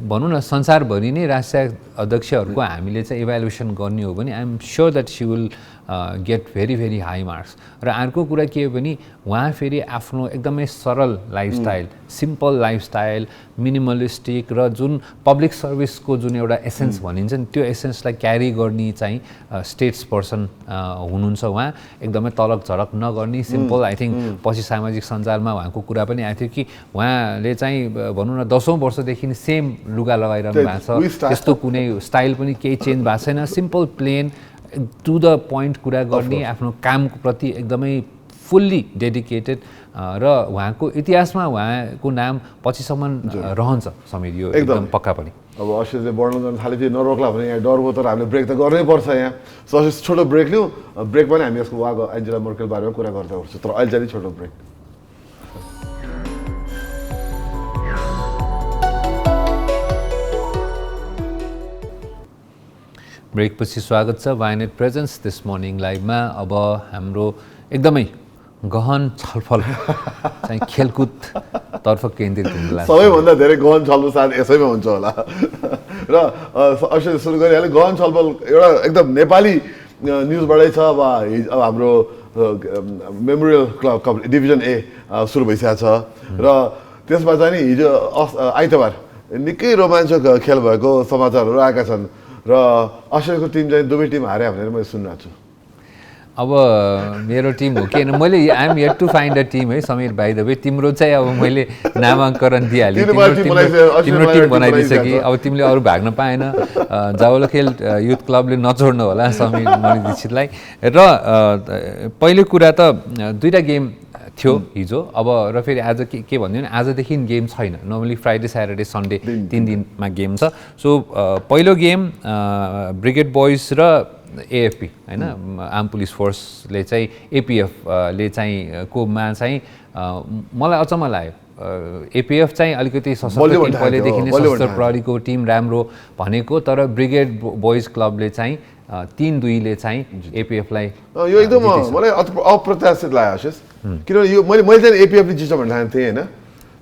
भनौँ न संसारभरि नै राष्ट्रिय अध्यक्षहरूको हामीले चाहिँ इभ्यालुएसन गर्ने हो भने I am sure that she will get very very high marks. र अर्को कुरा के हो भने उहाँ फेरि आफ्नो एकदमै सरल लाइफस्टाइल, सिम्पल लाइफस्टाइल, मिनिमलिस्टिक र जुन पब्लिक सर्भिसको जुन एउटा एसेन्स भनिन्छ नि त्यो एसेन्सलाई क्यारी गर्ने चाहिँ स्टेट्स पर्सन हुनुहुन्छ उहाँ। एकदमै तलक झलक नगर्ने सिम्पल। आई थिङ्क पछि सामाजिक सञ्जालमा उहाँको कुरा पनि आएको थियो कि उहाँले चाहिँ भनौँ न 10औं वर्षदेखि सेम लुगा लगाइरहनु भएको छ, त्यस्तो कुनै स्टाइल पनि केही चेन्ज भएको छैन। Simple plain to the point कुरा गर्ने, आफ्नो कामको प्रति एकदमै फुल्ली डेडिकेटेड र उहाँको इतिहासमा उहाँको नाम पछिसम्म रहन्छ समीर, यो एकदम पक्का पनि। अब अशिषले वर्णन गर्न थालेपछि नरोक्ला भने यहाँ डर भयो, तर हामीले ब्रेक त गर्नै पर्छ यहाँ। सो अशिष छोटो ब्रेक लिउँ, ब्रेकमा नै हामी यसको उहाँको एन्जेला मर्केल बारेमा कुरा गर्दै गर्छौँ, तर अहिले चाहिँ छोटो ब्रेक। ब्रेकपछि स्वागत छ वायनेट प्रेजेन्स दिस मर्निङ लाइभमा। अब हाम्रो एकदमै गहन छलफल चाहिँ खेलकुदतर्फ केन्द्रित हुन लाग्छ। सबैभन्दा धेरै गहन छलफल सायद यसैमा हुन्छ होला। र अवश्य सुरु गरिहालेँ। गहन छलफल एउटा एकदम नेपाली न्युजबाटै छ। अब हाम्रो मेमोरियल क्लब डिभिजन ए सुरु भइसकेको छ र त्यसमा चाहिँ नि हिजो आइतबार निकै रोमाञ्चक खेल भएको समाचारहरू आएका छन् र अस्ट्रेलियाको टिम चाहिँ दुवै टिम हारे भनेर मैले सुनिरहेको छु। अब मेरो टिम हो कि मैले I am yet to find a team है समीर भाइ। द वे तिम्रो चाहिँ अब मैले नामाङ्करण दिइहालेँ, तिम्रो टिम बनाइदिइसकेँ। अब तिमीले अरू भाग्न पाएन। जावलखेल युथ क्लबले नछोड्नु होला समीर मणि दीक्षितलाई। र पहिलो कुरा त दुईवटा गेम थियो हिजो। अब र फेरि आज के भनिदियो भने आजदेखि गेम छैन। नर्मली फ्राइडे स्याटरडे सन्डे 3 दिनमा गेम छ। सो पहिलो गेम ब्रिगेड बोइज र एएफपी होइन आर्म पुलिस फोर्सले चाहिँ एपिएफले चाहिँ कोमा चाहिँ मलाई अचम्म लाग्यो। एपिएफ चाहिँ अलिकति सशस्त्र टिम पहिलेदेखि नै सशस्त्र प्रहरीको टिम राम्रो भनेको, तर ब्रिगेड बोइज क्लबले चाहिँ 3-2 चाहिँ एपिएफलाई यो एकदम मलाई अप्रत्याशित लाग्यो आशिष। किनभने यो मैले चाहिँ एपिएफले जित्छ भन्ने ठानेको थिएँ होइन।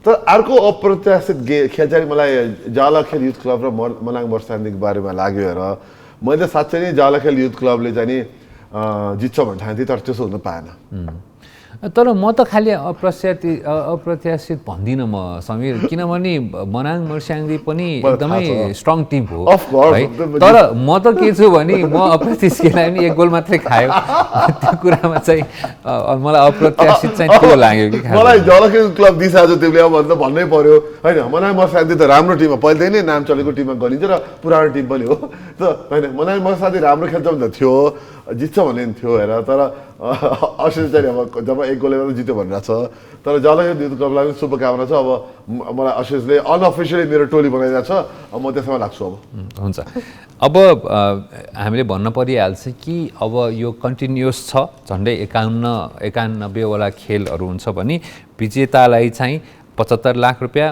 तर अर्को अप्रत्याशित खेल चाहिँ मलाई जालखेल युथ क्लब र मनाङ वर्षान्दीको बारेमा लाग्यो हेर। मैले साँच्चै नै जालखेल युथ क्लबले चाहिँ नि जित्छ भन्ने ठानेको थिएँ, तर त्यसो हुन पाएन। तर म त खालि अप्रत्याशित भन्दिनँ म समीर, किनभने मनाङ मर्स्याङ्दी पनि एकदमै स्ट्रङ टिम हो है। तर म त के छु भने म अप्रत्याशितलाई पनि 1 गोल मात्रै खायो त्यो कुरामा चाहिँ मलाई अप्रत्याशित चाहिँ त्यो लाग्यो कि मलाई जालखेल क्लब दिशा जो तिमीले अब भन्नै पर्यो होइन। मनाङ मर्स्याङ्दी त राम्रो टिम हो, पहिलेदेखि नै नाम चलेको टिममा गनिन्छ र पुरानो टिम पनि हो त होइन। मनाङ मर्स्याङ्दी राम्रो खेल्छ भने त थियो, जित्छ भन्ने थियो हेर। तर अस्ट्रेलिया चाहिँ अब जब 1 गोलले मात्रै जित्यो भनिरहेको छ। तर जालखेल युथ क्लबलाई पनि शुभकामना छ। अब मलाई अस्ट्रेलियाले अनअफिसियली मेरो टोली बनाइरहेको छ, अब म त्यसमा लाग्छु। अब हुन्छ। अब हामीले भन्न परिहाल्छ कि अब यो कन्टिन्युस छ, झन्डै 91 खेलहरू हुन्छ भने विजेतालाई चाहिँ 75 लाख रुपियाँ,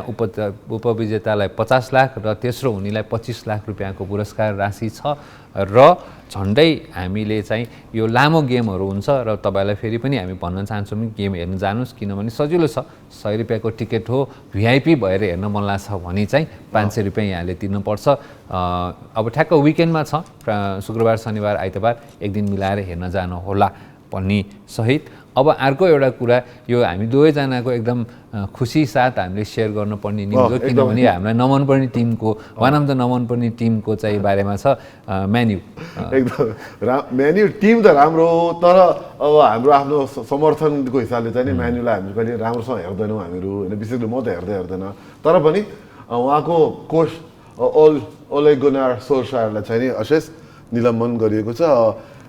उपविजेतालाई 50 लाख र तेस्रो हुनेलाई 25 लाख रुपियाँको पुरस्कार राशि छ। र झन्डै हामीले चाहिँ यो लामो गेमहरू हुन्छ र तपाईँलाई फेरि पनि हामी भन्न चाहन्छौँ कि गेम हेर्न जानुहोस्, किनभने सजिलो छ। 100 रुपियाँको टिकट हो, भिआइपी भएर हेर्न मन लाग्छ भने चाहिँ 500 रुपियाँ यहाँले तिर्नुपर्छ। अब ठ्याक्क विकेन्डमा छ, शुक्रबार शनिबार आइतबार 1 दिन मिलाएर हेर्न जानु होला भन्ने सहित। अब अर्को एउटा कुरा, यो हामी दुवैजनाको एकदम खुसी साथ हामीले सेयर गर्नुपर्ने न्युज हो, किनभने हामीलाई नमनपर्ने टिमको वान अफ द नमनपर्ने टिमको चाहिँ बारेमा छ म्यान्यु। एकदम म्यान्यु टिम त राम्रो हो, तर अब हाम्रो आफ्नो समर्थनको हिसाबले चाहिँ नि म्यान्युलाई हामी कहिले राम्रोसँग हेर्दैनौँ हामीहरू होइन। विशेष गरी म त हेर्दैन। तर पनि उहाँको कोच ओले गुनार सोल्शायरलाई चाहिँ नि अशेष निलम्बन गरिएको छ।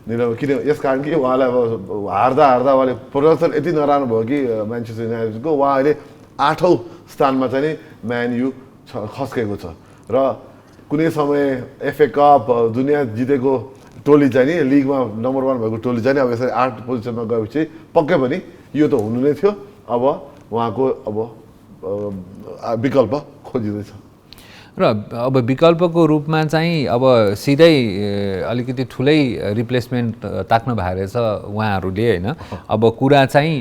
किन यस कारण कि उहाँलाई अब हार्दा उहाँले प्रदर्शन यति नराम्रो भयो कि म्यान्चेस्टर युनाइटेडको उहाँ अहिले 8औं स्थानमा चाहिँ नि म्यानयु खस्केको छ। र कुनै समय एफए कप दुनियाँ जितेको टोली चाहिँ नि लिगमा नम्बर 1 भएको टोली चाहिँ अब यसरी 8 पोजिसनमा गएपछि पक्कै पनि यो त हुनु नै थियो। अब उहाँको अब विकल्प खोजिँदैछ। र अब विकल्पको रूपमा चाहिँ अब सिधै अलिकति ठुलै रिप्लेसमेन्ट ताक्नु भएको रहेछ उहाँहरूले होइन अब कुरा चाहिँ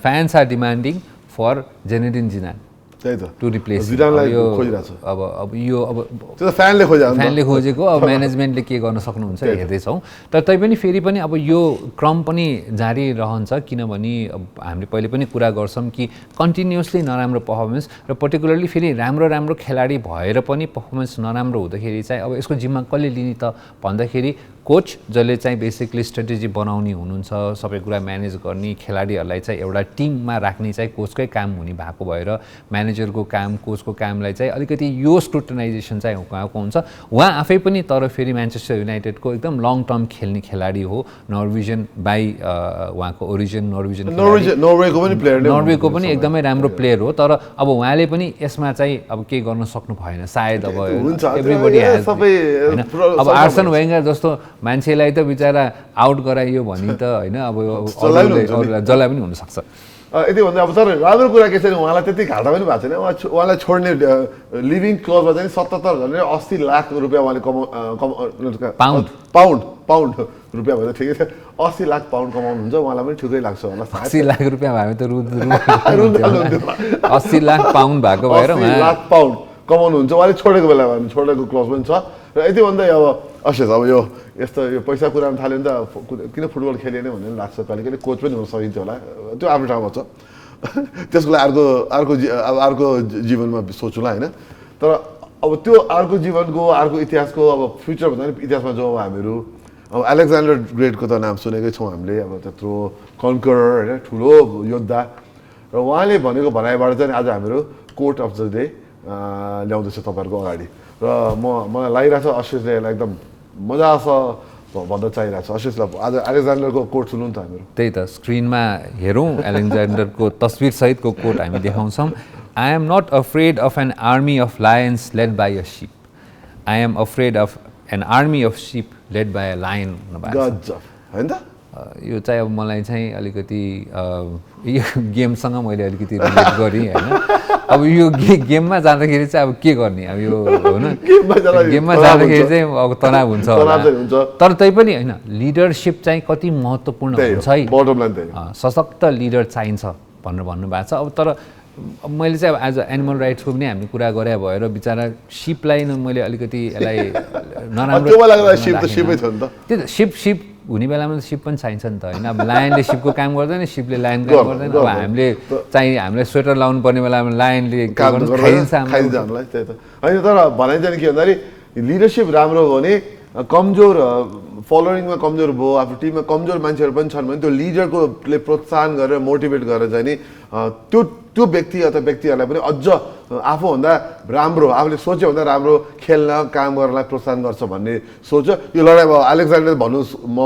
fans are demanding for Zinedine Zidane त्यही त टु रिप्लेस जिदानलाई खोजिरहेछ अब यो अब त्यो त फ्यानले खोजेको अब म्यानेजमेन्टले के गर्न सक्नुहुन्छ हेर्दैछौँ तर तैपनि फेरि पनि अब यो क्रम पनि जारी रहन्छ किनभने अब हामीले पहिले पनि कुरा गर्छौँ कि कन्टिन्युसली नराम्रो पर्फर्मेन्स र पर्टिकुलरली फेरि राम्रो खेलाडी भएर पनि पर्फर्मेन्स नराम्रो हुँदाखेरि चाहिँ अब यसको जिम्मा कसले लिने त भन्दाखेरि कोच जसले चाहिँ बेसिकली स्ट्रेटेजी बनाउने हुनुहुन्छ सबै कुरा म्यानेज गर्ने खेलाडीहरूलाई चाहिँ एउटा टिममा राख्ने चाहिँ कोचकै काम हुने भएको भएर म्यानेजरको काम कोचको कामलाई चाहिँ अलिकति यो स्क्रुटनाइजेसन चाहिँ उहाँको हुन्छ उहाँ आफै पनि तर फेरि म्यान्चेस्टर युनाइटेडको एकदम लङ टर्म खेल्ने खेलाडी हो नर्वेजियन बाई उहाँको ओरिजिन नर्वेको पनि एकदमै राम्रो प्लेयर हो तर अब उहाँले पनि यसमा चाहिँ अब के गर्न सक्नु भएन सायद अब एभ्रीबडी अब आर्सन वेंगर जस्तो मान्छेलाई त बिचारा आउट गराइयो भने त होइन अब जसलाई पनि हुनसक्छ यति भन्दा अब तर राम्रो कुरा के छैन उहाँलाई त्यति घाटा पनि भएको छैन उहाँलाई छोड्ने लिभिङ क्लोजमा चाहिँ 77 लाख रुपियाँ उहाँले पाउन्ड रुपियाँ भन्दा ठिकै छ 80 लाख पाउन्ड कमाउनुहुन्छ उहाँलाई पनि ठिकै लाग्छ होला 80 लाख रुपियाँ भयो त 80 लाख पाउन्ड भएको भएर 80 लाख पाउन्ड कमाउनुहुन्छ उहाँले छोडेको बेलामा छोडेको क्लोज पनि छ र यति भन्दा अब अवश्य अब यो यस्तो यो पैसा कुरामा थाल्यो भने त किन फुटबल खेलेन भन्ने लाग्छ कहिले कोच पनि हुन सकिन्थ्यो होला त्यो आफ्नो ठाउँमा छ त्यसको लागि अर्को जीवनमा सोचौँला होइन तर अब त्यो अर्को जीवनको अर्को इतिहासको अब फ्युचर भन्दा पनि इतिहासमा जो अब हामीहरू अब अलेक्जेन्डर ग्रेटको त नाम सुनेकै छौँ हामीले अब त्यत्रो कन्करर होइन ठुलो योद्धा र उहाँले भनेको भनाइबाट चाहिँ आज हामीहरू कोर्ट अफ द डे ल्याउँदैछ तपाईँहरूको अगाडि र मलाई लागिरहेको छ अशिषले यसलाई एकदम मजासँग भन्न चाहिरहेको छ अशिषलाई आज अलेक्जेन्डरको कोट सुनौँ त हामीहरू त्यही त स्क्रिनमा हेरौँ अलेक्जेन्डरको तस्विरसहितको कोट हामी देखाउँछौँ I am not afraid of an army of lions led by a sheep I am afraid of an army of sheep led by a lion होइन त यो चाहिँ अब मलाई चाहिँ अलिकति यो गेमसँग मैले अलिकति रिलेट गरेँ होइन अब यो गेममा जाँदाखेरि चाहिँ अब के गर्ने अब यो होइन गेममा जाँदाखेरि चाहिँ अब तनाव हुन्छ तर तैपनि होइन लिडरसिप चाहिँ कति महत्त्वपूर्ण हुन्छ है सशक्त लिडर चाहिन्छ भनेर भन्नुभएको छ अब तर मैले चाहिँ अब एज अ एनिमल राइट्सको पनि हामीले कुरा गरे भएर बिचरा सिपलाई न मैले अलिकति यसलाई नराम्रो त्यो सिप हुने बेलामा त सिप पनि चाहिन्छ नि त होइन अब लायनले सिपको काम गर्दैन सिपले लायन काम गर्दैन अब हामीले चाहिँ हामीलाई स्वेटर लाउनु पर्ने बेलामा लायनले खाइदिन्छ हामीलाई त्यही त होइन तर भनाइ चाहिँ के भन्दाखेरि लिडरसिप राम्रो हो भने कमजोर फलोइङमा कमजोर भयो आफ्नो टिममा कमजोर मान्छेहरू पनि छन् भने त्यो लिडरकोले प्रोत्साहन गरेर मोटिभेट गरेर चाहिँ नि त्यो व्यक्ति अथवा व्यक्तिहरूलाई पनि अझ आफूभन्दा राम्रो आफूले सोच्योभन्दा राम्रो खेल्न काम गर्नलाई प्रोत्साहन गर्छ भन्ने सोच यो लडाइँ अब अलेक्जेन्डर भन्नु म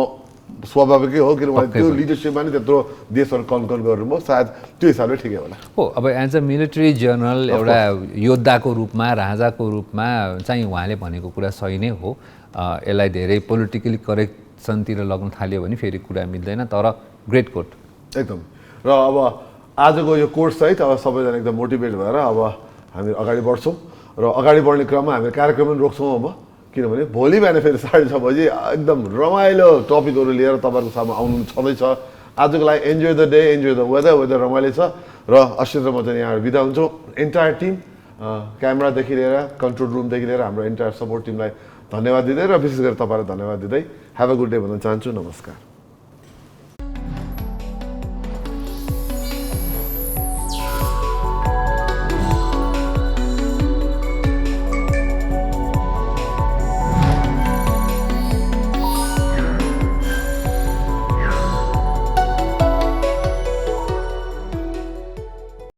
स्वाभाविकै हो किनभने त्यो लिडरसिपमा नै त्यत्रो देशहरू कन्कर गर्नुभयो सायद त्यो हिसाबले ठिकै होला हो अब एज अ मिलिट्री जनरल एउटा योद्धाको रूपमा राजाको रूपमा चाहिँ उहाँले भनेको कुरा सही नै हो यसलाई धेरै पोलिटिकली करेक्सनतिर लग्न थाल्यो भने फेरि कुरा मिल्दैन तर ग्रेट कोट एकदम र अब आजको यो कोर्ससहित अब सबैजना एकदम मोटिभेट भएर अब हामी अगाडि बढ्छौँ र अगाडि बढ्ने क्रममा हामीले कार्यक्रम पनि रोक्छौँ अब किनभने भोलि बिहान फेरि 6:30 बजी एकदम रमाइलो टपिकहरू लिएर तपाईँहरूको सामु आउनु छँदैछ आजको लागि enjoy the day enjoy the weather रमाइलो छ र अश्विन र म चाहिँ यहाँ बिदा हुन्छौँ एन्टायर टिम क्यामेरादेखि लिएर कन्ट्रोल रुमदेखि लिएर हाम्रो एन्टायर सपोर्ट टिमलाई धन्यवाद दिँदै र विशेष गरी तपाईँलाई धन्यवाद दिँदै ह्याभ अ गुड डे भन्न चाहन्छु नमस्कार